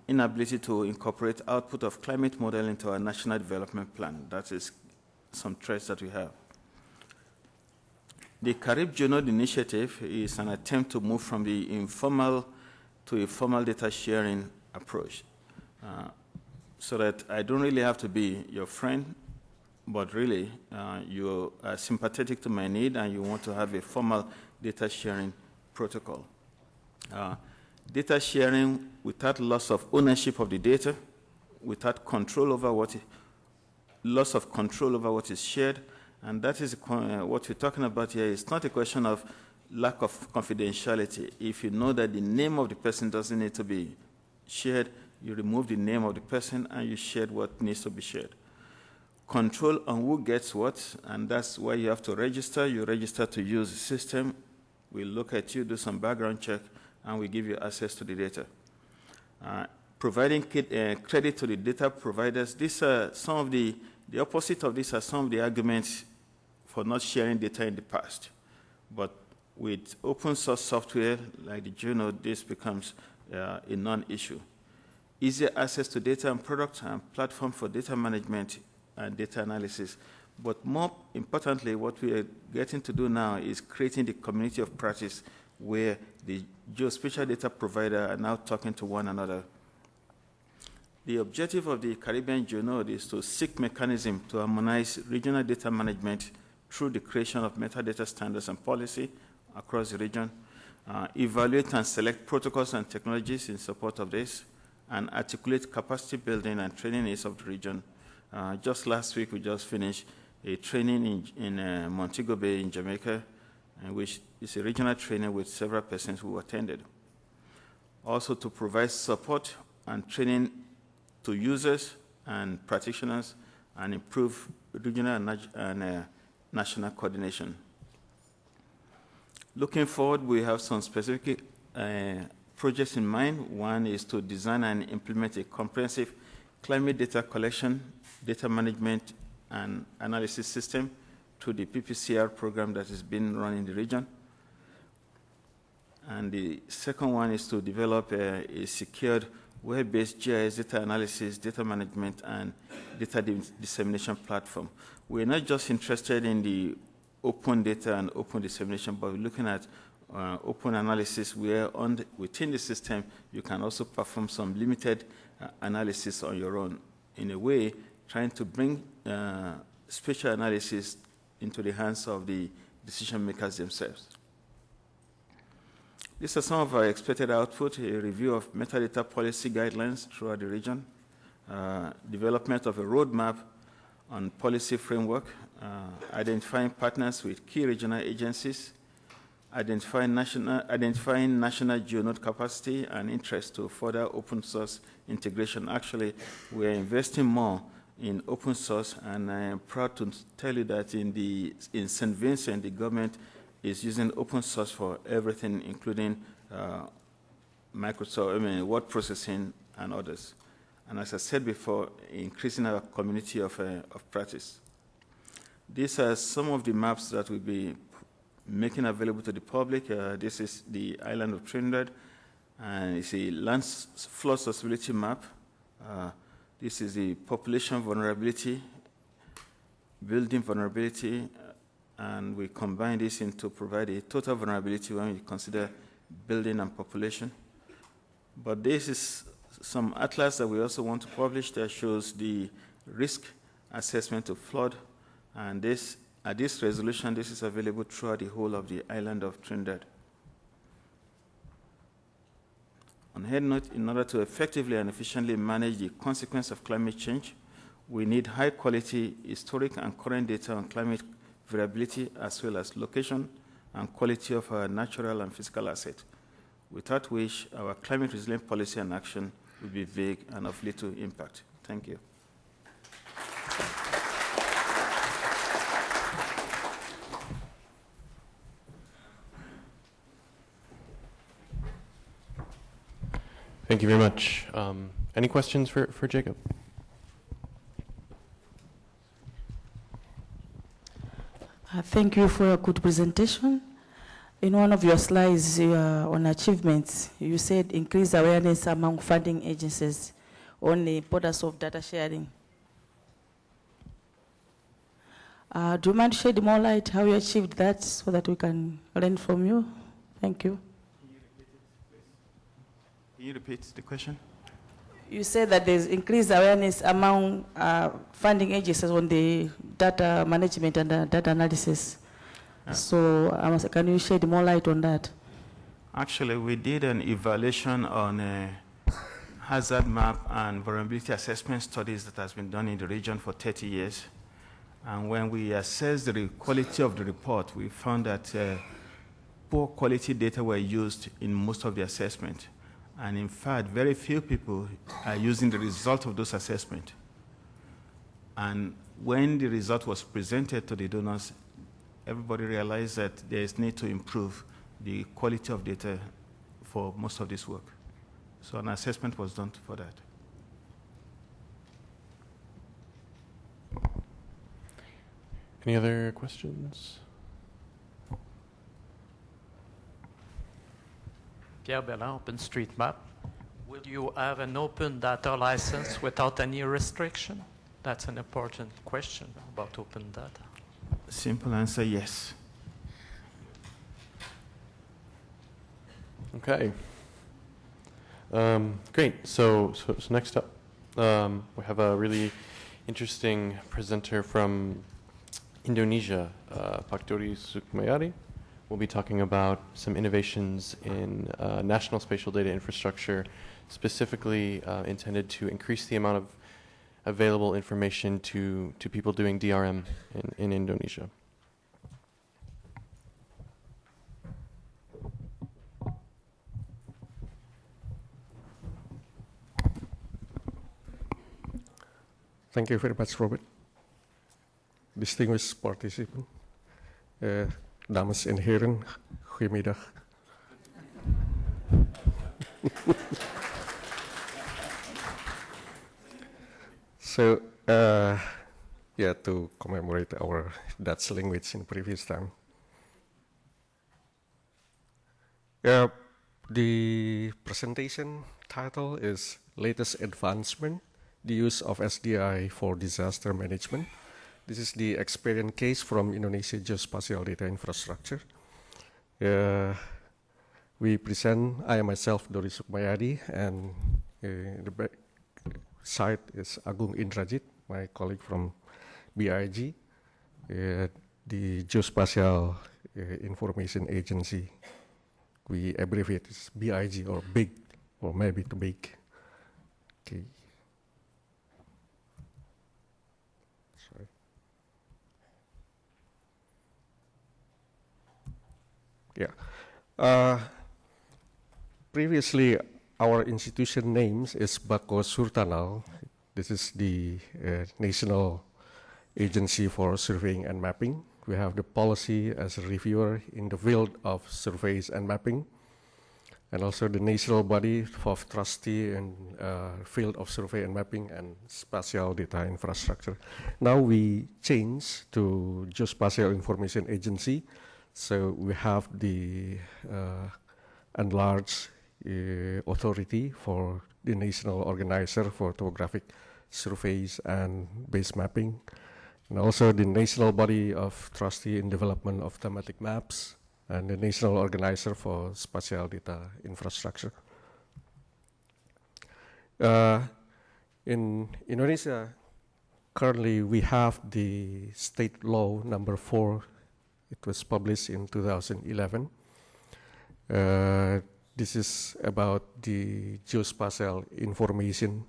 inability to incorporate output of climate model into our national development plan. That is some threats that we have. The Carib Geonode initiative is an attempt to move from the informal to a formal data sharing approach, so that I don't really have to be your friend, but really you are sympathetic to my need and you want to have a formal data sharing protocol. Data sharing without loss of ownership of the data, without control over loss of control over what is shared, and that is what we're talking about here. It's not a question of lack of confidentiality. If you know that the name of the person doesn't need to be shared, you remove the name of the person and you share what needs to be shared. Control on who gets what, and that's why you have to register. You register to use the system. We look at you, do some background check, and we give you access to the data. Providing credit to the data providers, these are some of the opposite of this are some of the arguments for not sharing data in the past. But with open source software like the Geonode, this becomes a non-issue. Easier access to data and products and platform for data management and data analysis. But more importantly, what we are getting to do now is creating the community of practice where the geospatial data provider are now talking to one another. The objective of the Caribbean Geonode is to seek mechanisms to harmonize regional data management through the creation of metadata standards and policy across the region, evaluate and select protocols and technologies in support of this, and articulate capacity building and training needs of the region. Just last week, we just finished a training in Montego Bay in Jamaica, which is a regional training with several persons who attended. Also to provide support and training to users and practitioners and improve regional and national coordination. Looking forward, we have some specific projects in mind. One is to design and implement a comprehensive climate data collection, data management, and analysis system through the PPCR program that has been run in the region. And the second one is to develop a secured web-based GIS data analysis, data management, and data dissemination platform. We're not just interested in the open data and open dissemination, but we're looking at open analysis where within the system you can also perform some limited analysis on your own, in a way trying to bring spatial analysis into the hands of the decision makers themselves. These are some of our expected output: a review of metadata policy guidelines throughout the region, development of a roadmap on policy framework, identifying partners with key regional agencies, identifying national Geonode capacity and interest to further open source integration. Actually, we are investing more in open source, and I am proud to tell you that in St. Vincent, the government is using open source for everything, including Microsoft, word processing and others. And as I said before, increasing our community of practice. These are some of the maps that we'll be making available to the public. This is the island of Trinidad, and it's a land flood susceptibility map. This is the population vulnerability, building vulnerability, and we combine this to provide a total vulnerability when we consider building and population. But this is some atlas that we also want to publish that shows the risk assessment of flood, and at this resolution, this is available throughout the whole of the island of Trinidad. On head note, in order to effectively and efficiently manage the consequence of climate change, we need high-quality historic and current data on climate variability, as well as location and quality of our natural and physical assets, without which our climate resilient policy and action will be vague and of little impact. Thank you. Thank you very much. Any questions for Jacob? Thank you for a good presentation. In one of your slides on achievements, you said increase awareness among funding agencies on the importance of data sharing. Do you mind to shed more light how you achieved that so that we can learn from you? Thank you. Can you repeat the question? You said that there's increased awareness among funding agencies on the data management and data analysis. So can you shed more light on that? Actually, we did an evaluation on hazard map and vulnerability assessment studies that has been done in the region for 30 years. And when we assessed the quality of the report, we found that poor quality data were used in most of the assessment. And in fact, very few people are using the result of those assessments. And when the result was presented to the donors, everybody realized that there is need to improve the quality of data for most of this work. So an assessment was done for that. Any other questions? Pierre Bellin, OpenStreetMap. Will you have an open data license without any restriction? That's an important question about open data. Simple answer, yes. Okay. Great. So next up, we have a really interesting presenter from Indonesia, Pak Dodi Sukmayadi. We'll be talking about some innovations in national spatial data infrastructure, specifically intended to increase the amount of available information to people doing DRM in Indonesia. Thank you very much, Robert. Distinguished participants, dames en heren, goedemiddag. So, yeah, to commemorate our Dutch language in previous time. The presentation title is Latest Advancement, the Use of SDI for Disaster Management. This is the experience case from Indonesia Geospatial Data Infrastructure. We present, I myself, Dodi Sukmayadi, and the back side is Agung Indrajit, my colleague from BIG, the Geospatial Information Agency. We abbreviate as BIG or BIG, or maybe to BIG. Okay. Yeah. Previously, our institution names is Bako Surtanal. This is the National Agency for Surveying and Mapping. We have the policy as a reviewer in the field of surveys and mapping, and also the national body of trustee in field of survey and mapping and spatial data infrastructure. Now we change to Geospatial Information Agency. So we have the enlarged authority for the national organizer for topographic surveys and base mapping, and also the national body of trustee in development of thematic maps, and the national organizer for spatial data infrastructure. In Indonesia, currently we have the state law number 4. It was published in 2011. This is about the geospatial information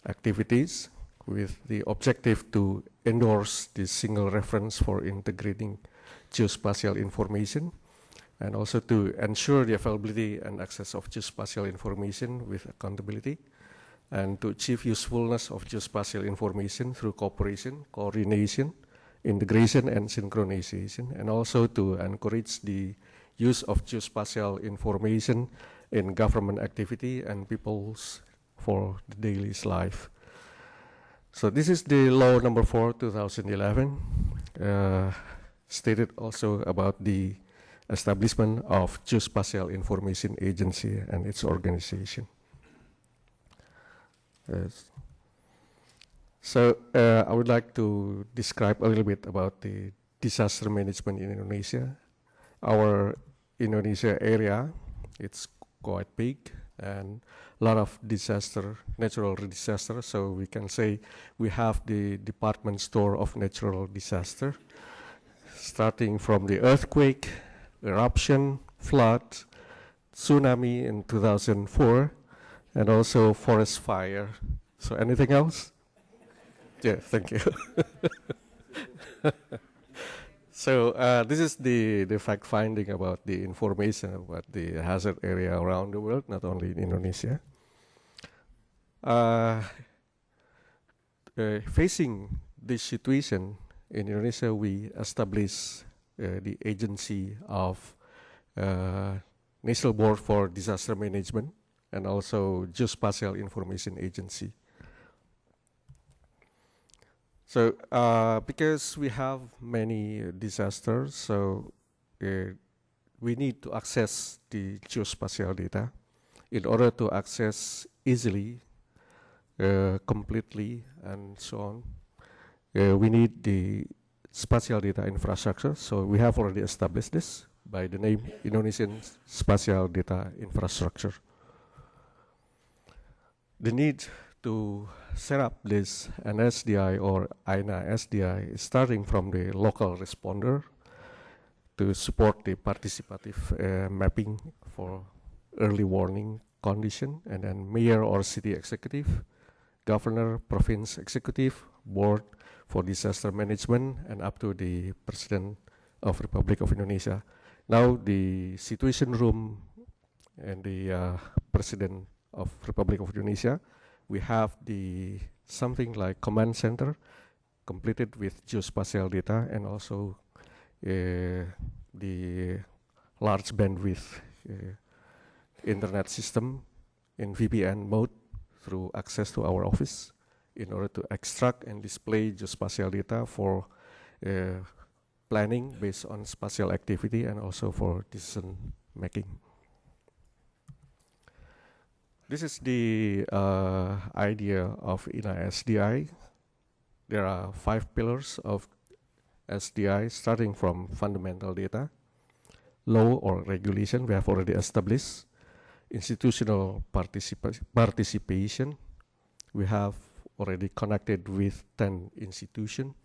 activities with the objective to endorse the single reference for integrating geospatial information, and also to ensure the availability and access of geospatial information with accountability, and to achieve usefulness of geospatial information through cooperation, coordination, integration and synchronization, and also to encourage the use of geospatial information in government activity and people's for the daily life. So this is the law number 4, 2011, stated also about the establishment of Geospatial Information Agency and its organization. So I would like to describe a little bit about the disaster management in Indonesia. Our Indonesia area, it's quite big and a lot of natural disaster. So we can say we have the department store of natural disaster, starting from the earthquake, eruption, flood, tsunami in 2004, and also forest fire. So anything else? Yeah, thank you. So this is the fact finding about the information about the hazard area around the world, not only in Indonesia. Facing this situation in Indonesia, we established the agency of National Board for Disaster Management and also Geospatial Information Agency. So because we have many disasters, so we need to access the geospatial data. In order to access easily, completely, and so on, we need the spatial data infrastructure. So we have already established this by the name Indonesian Spatial Data Infrastructure. The need to set up this NSDI or INA SDI is starting from the local responder to support the participative mapping for early warning condition, and then mayor or city executive, governor, province executive, board for disaster management, and up to the President of Republic of Indonesia. Now the situation room and the President of Republic of Indonesia, we have the something like command center completed with geospatial data and also the large bandwidth internet system in VPN mode through access to our office in order to extract and display geospatial data for planning based on spatial activity and also for decision making. This is the idea of INA SDI. There are 5 pillars of SDI, starting from fundamental data, law or regulation we have already established, institutional participation. We have already connected with 10 institutions,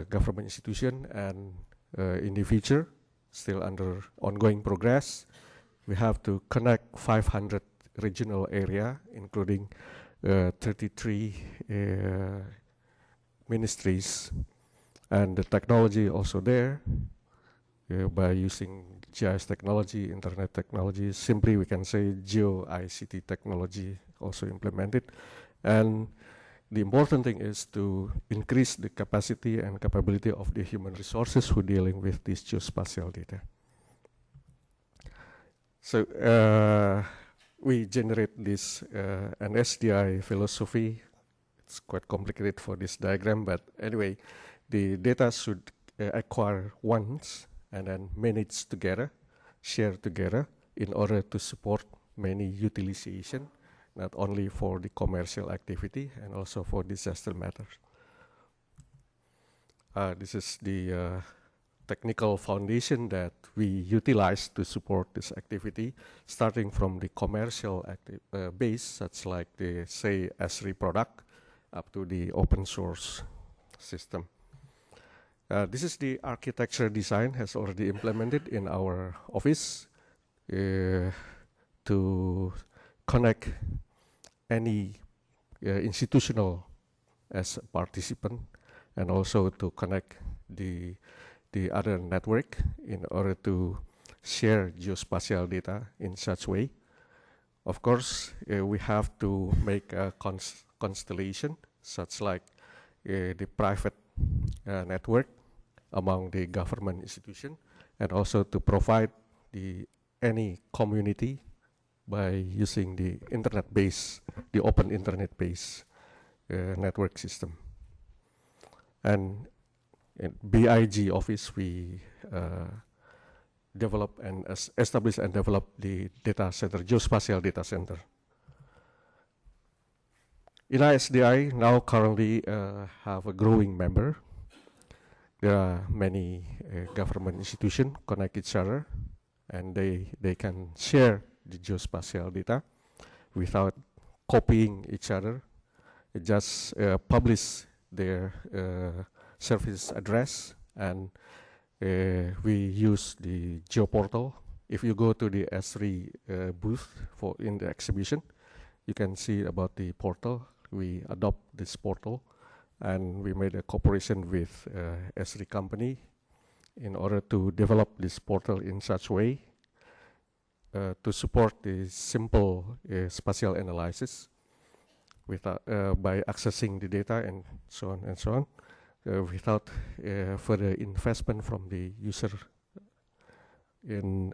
government institution, and in the future, still under ongoing progress, we have to connect 500 regional area, including 33 ministries, and the technology also there by using GIS technology, internet technology. Simply we can say Geo-ICT technology also implemented. And the important thing is to increase the capacity and capability of the human resources who are dealing with this geospatial data. So we generate this an SDI philosophy. It's quite complicated for this diagram, but anyway, the data should acquire once and then manage together, share together in order to support many utilization, not only for the commercial activity and also for disaster matters. This is the technical foundation that we utilize to support this activity, starting from the commercial base, such like the, say, Esri product, up to the open source system. This is the architecture design has already implemented in our office to connect any institutional as a participant, and also to connect the other network in order to share geospatial data in such way. Of course, we have to make a constellation, such like the private network among the government institution, and also to provide any community by using the internet-based, the open internet-based network system. And in BIG office, we develop and establish and develop the data center, geospatial data center. INA-SDI now currently have a growing member. There are many government institutions connect each other, and they can share the geospatial data without copying each other. It just publish their service address, and we use the GeoPortal. If you go to the S3 booth in the exhibition, you can see about the portal. We adopt this portal, and we made a cooperation with S3 company in order to develop this portal in such way to support the simple spatial analysis without, by accessing the data and so on and so on, without further investment from the user in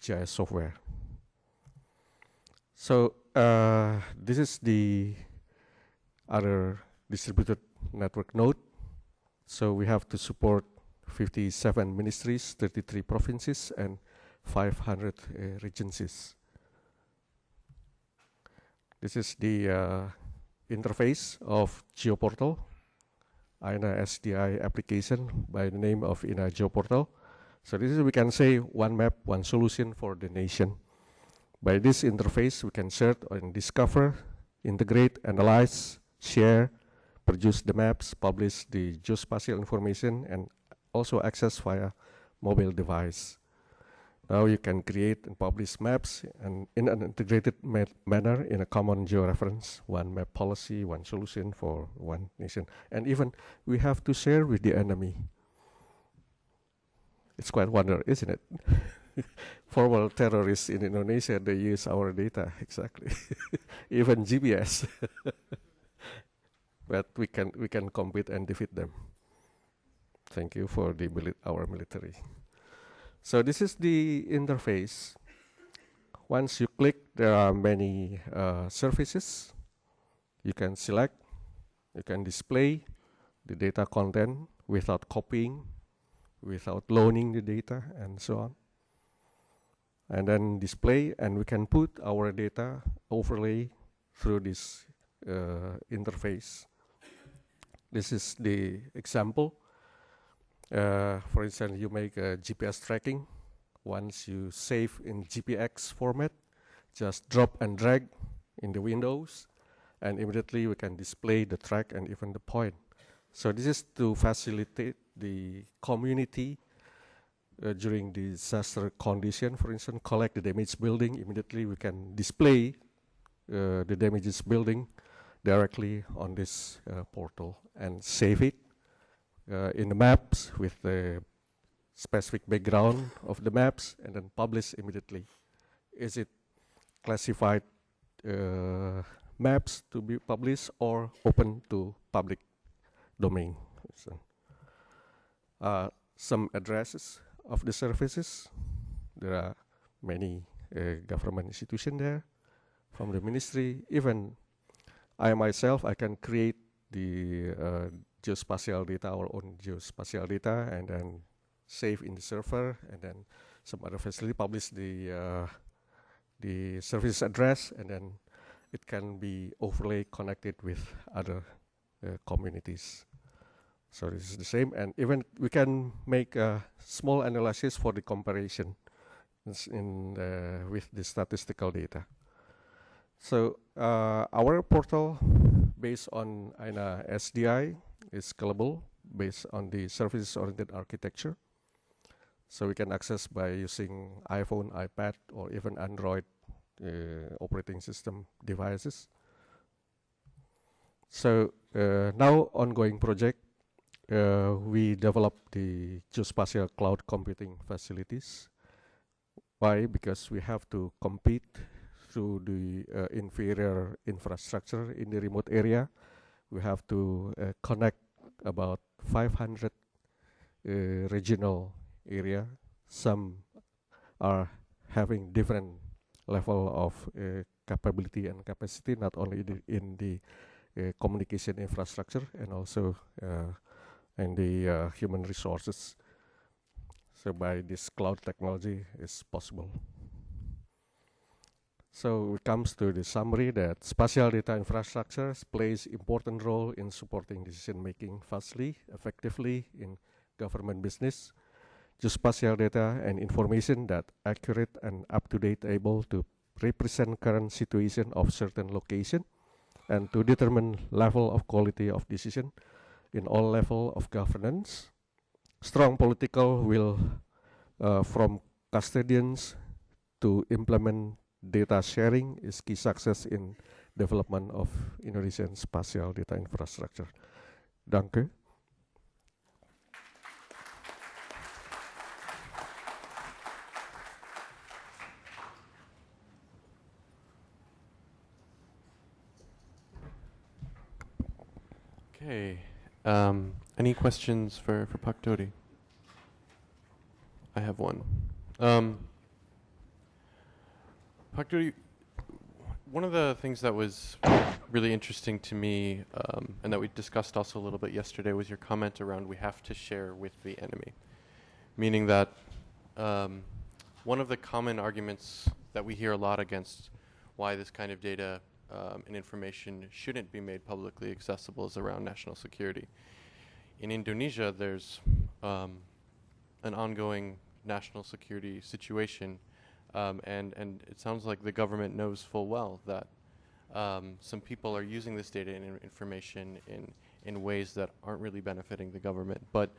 GIS software. So this is the other distributed network node. So we have to support 57 ministries, 33 provinces, and 500 regencies. This is the interface of GeoPortal, INA-SDI application by the name of INA GeoPortal. So this is, we can say, one map, one solution for the nation. By this interface, we can search and discover, integrate, analyze, share, produce the maps, publish the geospatial information, and also access via mobile device. Now you can create and publish maps and in an integrated manner in a common georeference, one map policy, one solution for one nation. And even we have to share with the enemy. It's quite wonder, isn't it? Former terrorists in Indonesia, they use our data, exactly. Even GPS. But we can compete and defeat them. Thank you for the our military. So this is the interface. Once you click, there are many surfaces. You can select, you can display the data content without copying, without loaning the data, and so on. And then display, and we can put our data overlay through this interface. This is the example. For instance, you make a GPS tracking. Once you save in GPX format, just drop and drag in the windows, and immediately we can display the track and even the point. So this is to facilitate the community during the disaster condition. For instance, collect the damaged building. Immediately we can display the damaged building directly on this portal and save it in the maps with the specific background of the maps, and then publish immediately. Is it classified maps to be published or open to public domain? So, some addresses of the services. There are many government institutions there from the ministry. Even I myself, I can create the geospatial data, our own geospatial data, and then save in the server, and then some other facility publish the service address, and then it can be overlay connected with other communities. So this is the same, and even we can make a small analysis for the comparison with the statistical data. So our portal, based on INA-SDI, is scalable based on the services-oriented architecture. So we can access by using iPhone, iPad, or even Android operating system devices. So now ongoing project, we develop the geospatial cloud computing facilities. Why? Because we have to compete through the inferior infrastructure in the remote area. We have to connect about 500 regional area. Some are having different level of capability and capacity, not only in the communication infrastructure and also in the human resources. So by this cloud technology is possible. So it comes to the summary that spatial data infrastructure plays important role in supporting decision making fastly, effectively in government business. Geospatial data and information that accurate and up-to-date able to represent current situation of certain location and to determine level of quality of decision in all level of governance. Strong political will from custodians to implement data sharing is key success in development of Indonesian spatial data infrastructure. Danke. Okay. Any questions for Pak Dodi? I have one. Pak Dodi, one of the things that was really interesting to me, and that we discussed also a little bit yesterday, was your comment around we have to share with the enemy. Meaning that one of the common arguments that we hear a lot against why this kind of data and information shouldn't be made publicly accessible is around national security. In Indonesia, there's an ongoing national security situation, and it sounds like the government knows full well that some people are using this data and information in ways that aren't really benefiting the government. But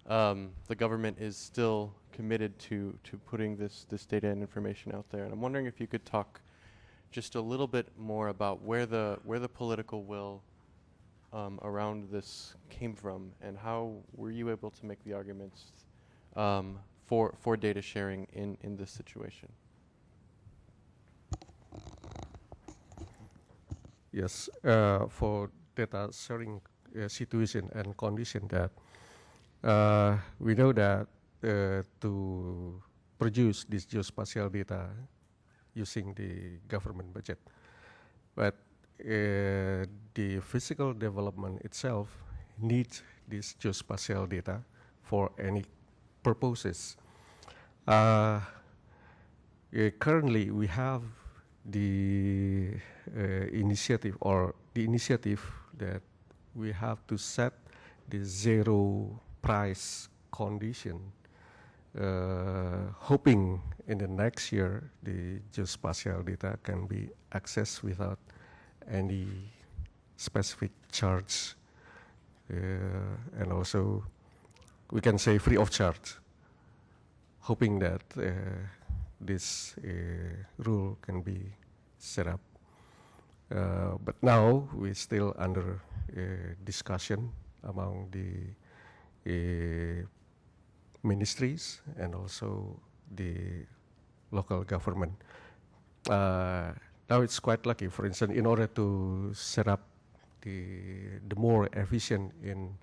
the government is still committed to putting this data and information out there. And I'm wondering if you could talk just a little bit more about where the political will around this came from, and how were you able to make the arguments for data sharing in this situation? Yes, for data sharing situation and condition that we know that to produce this geospatial data using the government budget, but the physical development itself needs this geospatial data for any purposes. Currently, we have the initiative that we have to set the zero price condition, hoping in the next year the geospatial data can be accessed without any specific charge, and also we can say free of charge, hoping that this rule can be set up. But now we're still under discussion among the ministries and also the local government. Now it's quite lucky. For instance, in order to set up the more efficient in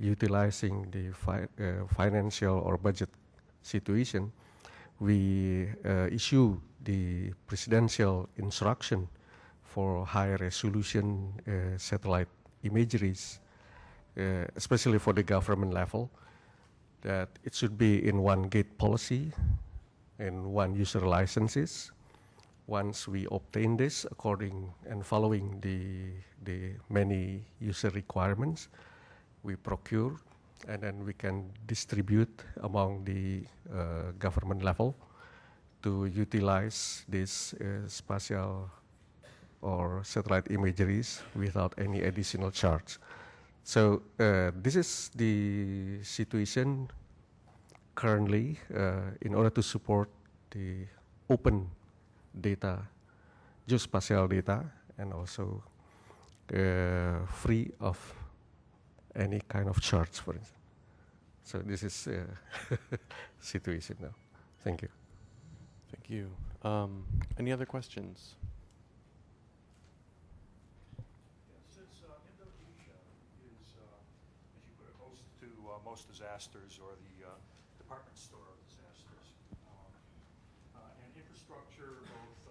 utilizing the financial or budget situation, we issue the presidential instruction for high resolution satellite imageries, especially for the government level, that it should be in one gate policy and one user licenses. Once we obtain this according and following the many user requirements, we procure, and then we can distribute among the government level to utilize this spatial or satellite imageries without any additional charge. So this is the situation currently in order to support the open data, geospatial data, and also free of any kind of charge, for instance. So this is situation now. Thank you. Thank you. Any other questions? Since Indonesia is, as you put it, host to most disasters, or the department store of disasters, infrastructure, both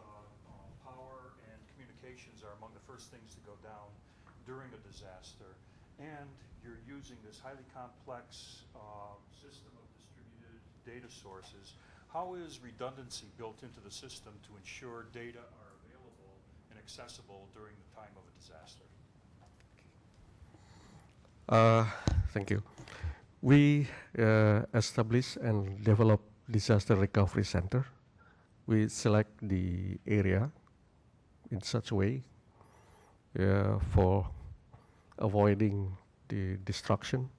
power and communications are among the first things to go down during a disaster. And you're using this highly complex system of distributed data sources. How is redundancy built into the system to ensure data are available and accessible during the time of a disaster? Thank you. We establish and develop disaster recovery center. We select the area in such a way for avoiding the destruction,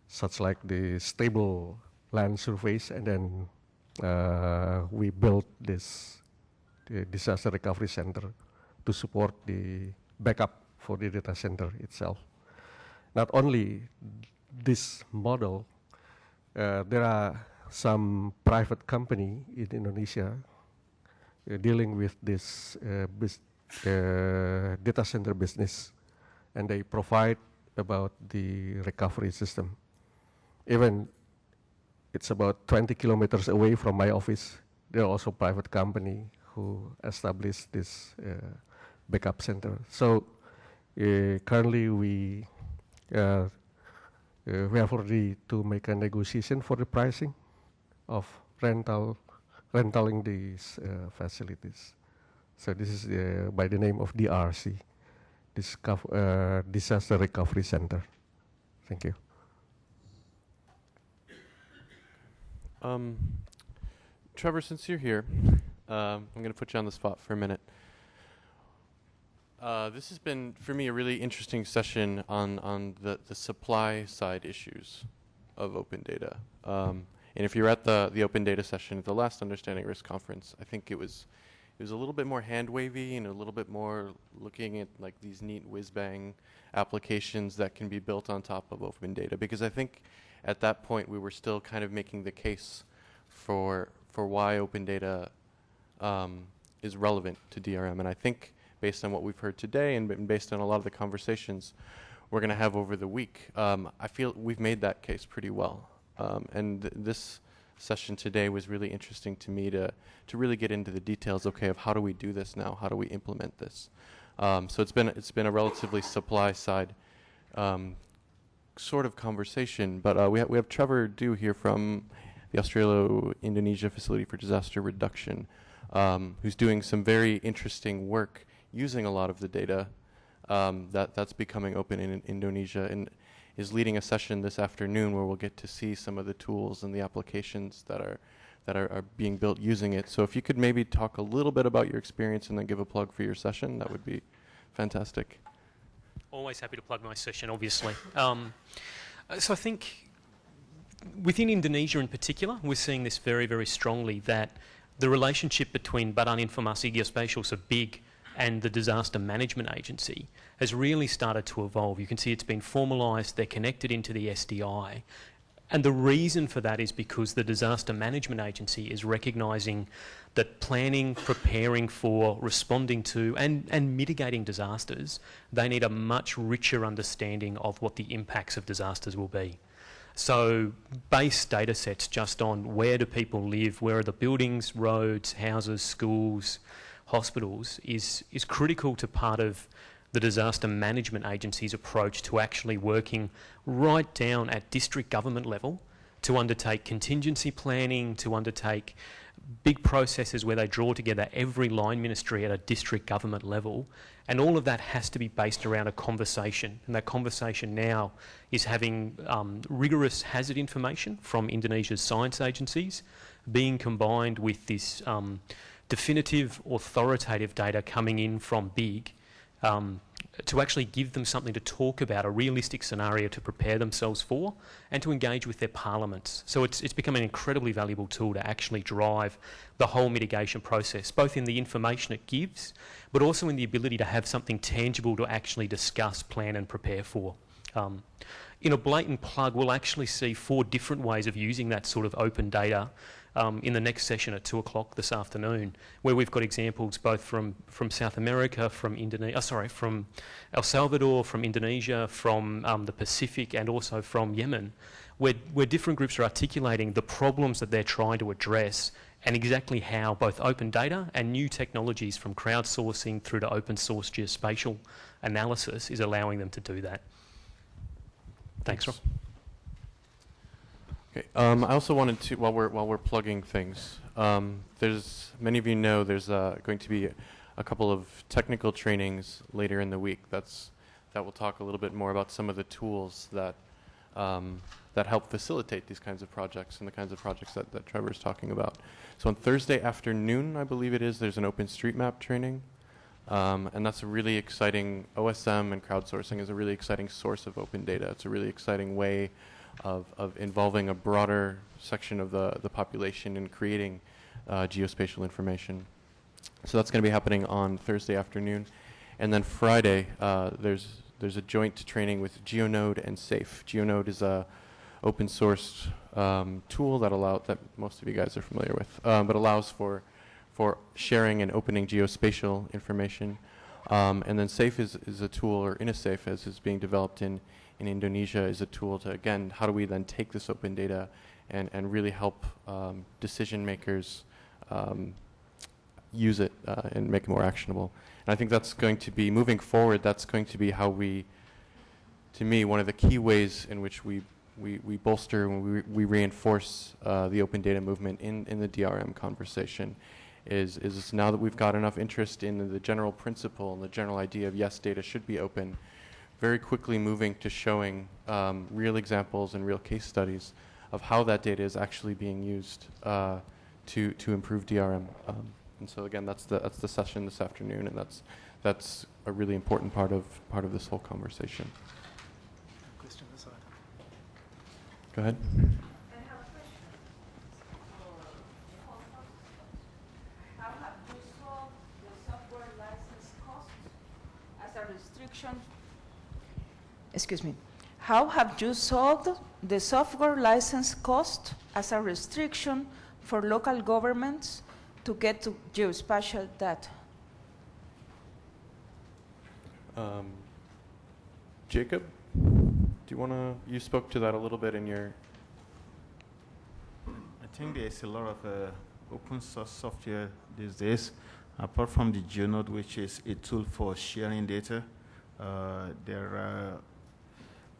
such like the stable land surface, and then we built this disaster recovery center to support the backup for the data center itself. Not only this model, there are some private company in Indonesia dealing with this data center business, and they provide about the recovery system. Even it's about 20 kilometers away from my office, there are also private company who established this backup center. So currently we have already to make a negotiation for the pricing of rentaling these facilities. So this is by the name of DRC, Disaster Recovery Center. Thank you. Trevor, since you're here, I'm going to put you on the spot for a minute. This has been, for me, a really interesting session on the supply side issues of open data. And if you're at the open data session at the last Understanding Risk conference, I think it was a little bit more hand wavy and a little bit more looking at like these neat whiz bang applications that can be built on top of open data. Because I think at that point we were still kind of making the case for why open data is relevant to DRM. And I think based on what we've heard today and based on a lot of the conversations we're going to have over the week, I feel we've made that case pretty well. And this session today was really interesting to me to really get into the details, okay, of how do we do this now? How do we implement this? So it's been a relatively supply side sort of conversation, but we have Trevor Dew here from the Australia-Indonesia Facility for Disaster Reduction, who's doing some very interesting work using a lot of the data that's becoming open in Indonesia, and is leading a session this afternoon where we'll get to see some of the tools and the applications that are being built using it. So if you could maybe talk a little bit about your experience and then give a plug for your session, that would be fantastic. Always happy to plug my session, obviously. So I think within Indonesia in particular, we're seeing this very, very strongly, that the relationship between Badan Informasi Geospatial, so BIG, and the Disaster Management Agency has really started to evolve. You can see it's been formalised, they're connected into the SDI. And the reason for that is because the Disaster Management Agency is recognising that planning, preparing for, responding to and mitigating disasters, they need a much richer understanding of what the impacts of disasters will be. So base data sets just on where do people live, where are the buildings, roads, houses, schools, hospitals is critical to part of the Disaster Management Agency's approach to actually working right down at district government level to undertake contingency planning, to undertake big processes where they draw together every line ministry at a district government level, and all of that has to be based around a conversation, and that conversation now is having rigorous hazard information from Indonesia's science agencies being combined with this definitive authoritative data coming in from BIG to actually give them something to talk about, a realistic scenario to prepare themselves for and to engage with their parliaments. So it's become an incredibly valuable tool to actually drive the whole mitigation process, both in the information it gives, but also in the ability to have something tangible to actually discuss, plan and prepare for. In a blatant plug, we'll actually see 4 different ways of using that sort of open data in the next session at 2 o'clock this afternoon, where we've got examples both from South America, from El Salvador, from Indonesia, from the Pacific, and also from Yemen, where different groups are articulating the problems that they're trying to address and exactly how both open data and new technologies from crowdsourcing through to open source geospatial analysis is allowing them to do that. Thanks, Rob. Okay. I also wanted to, while we're plugging things, there's many of you know there's going to be a couple of technical trainings later in the week. That will talk a little bit more about some of the tools that that help facilitate these kinds of projects and the kinds of projects that Trevor's talking about. So on Thursday afternoon, I believe it is, there's an OpenStreetMap training. And that's a really exciting, OSM and crowdsourcing is a really exciting source of open data. It's a really exciting way of involving a broader section of the population in creating geospatial information. So that's going to be happening on Thursday afternoon. And then Friday, there's a joint training with GeoNode and SAFE. GeoNode is a open source tool that most of you guys are familiar with, but allows for sharing and opening geospatial information. And then SAFE is a tool, or InnoSafe as is being developed in Indonesia, is a tool to, again, how do we then take this open data and really help decision makers use it and make it more actionable. And I think that's going to be, moving forward, that's going to be how we, to me, one of the key ways in which we bolster and we reinforce the open data movement in the DRM conversation is now that we've got enough interest in the general principle and the general idea of yes, data should be open, very quickly moving to showing real examples and real case studies of how that data is actually being used to improve DRM. And so again, that's the session this afternoon, and that's a really important part of this whole conversation. Question this side. Go ahead. I have a question. How have you solved the software license costs as a restriction? Excuse me. How have you solved the software license cost as a restriction for local governments to get to geospatial data? Jacob, do you want to, you spoke to that a little bit in your... I think there's a lot of open source software these days, apart from the GeoNode, which is a tool for sharing data. There are,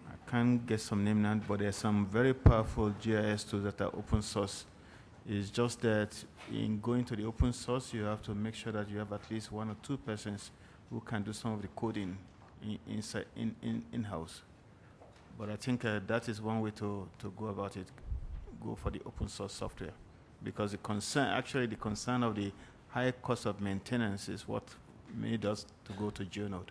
I can't get some name now, but there's some very powerful GIS tools that are open source. It's just that in going to the open source, you have to make sure that you have at least one or two persons who can do some of the coding in-house. But I think that is one way to go about it, go for the open source software. Because the concern of the high cost of maintenance is what made us to go to GeoNode.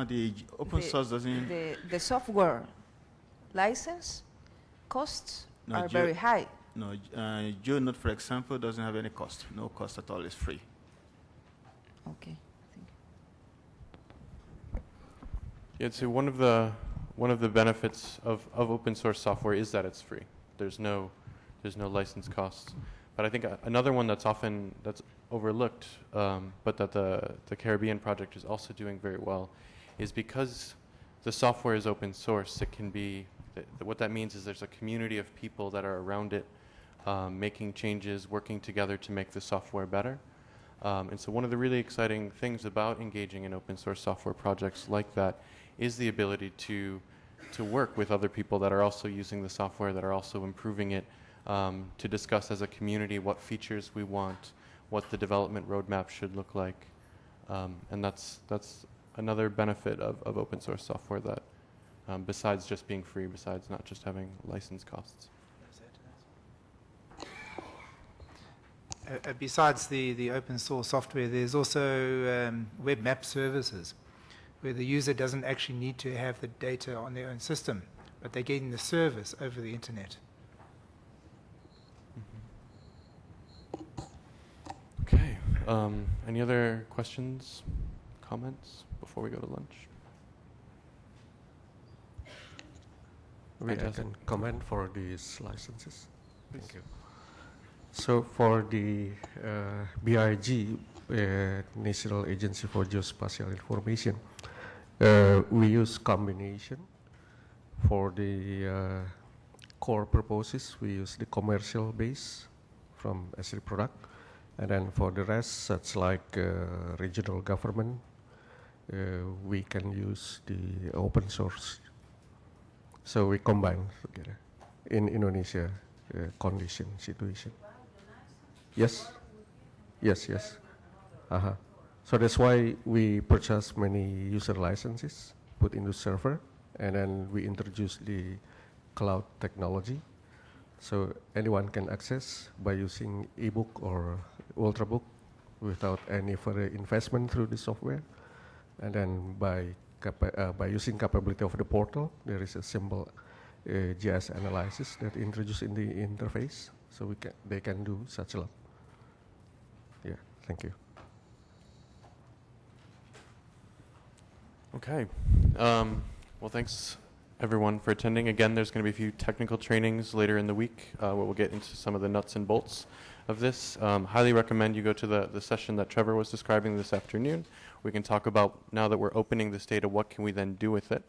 The open source doesn't... The software license costs are very high. No, GeoNode, for example, doesn't have any cost. No cost at all. It's free. Okay. Yeah, so one of the benefits of open source software is that it's free. There's no license costs. But I think another one that's overlooked, but that the Caribbean project is also doing very well, is because the software is open source. It can be what that means is there's a community of people that are around it, making changes, working together to make the software better. And so one of the really exciting things about engaging in open source software projects like that is the ability to work with other people that are also using the software, that are also improving it, to discuss as a community what features we want, what the development roadmap should look like. And that's another benefit of open source software that, besides just being free, besides not just having license costs. Besides the open source software, there's also web map services, where the user doesn't actually need to have the data on their own system, but they're getting the service over the internet. Okay. Any other questions, comments before we go to lunch? I can comment for these licenses. Thank you. So for the BIG, National Agency for Geospatial Information, we use combination for the core purposes, we use the commercial base from Esri product. And then for the rest, such like regional government, we can use the open source. So we combine together in Indonesia condition, situation. Yes, yes, yes. So that's why we purchase many user licenses, put into server, and then we introduce the cloud technology. So anyone can access by using ebook or ultrabook without any further investment through the software. And then by using capability of the portal, there is a simple GIS analysis that introduced in the interface, so they can do such a lot. Yeah, thank you. Okay. Well, thanks everyone for attending. Again, there's going to be a few technical trainings later in the week where we'll get into some of the nuts and bolts of this. Highly recommend you go to the session that Trevor was describing this afternoon. We can talk about, now that we're opening this data, what can we then do with it?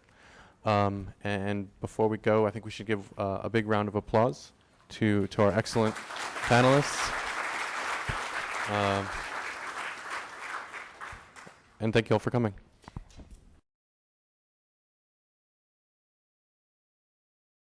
And before we go, I think we should give a big round of applause to our excellent panelists. And thank you all for coming.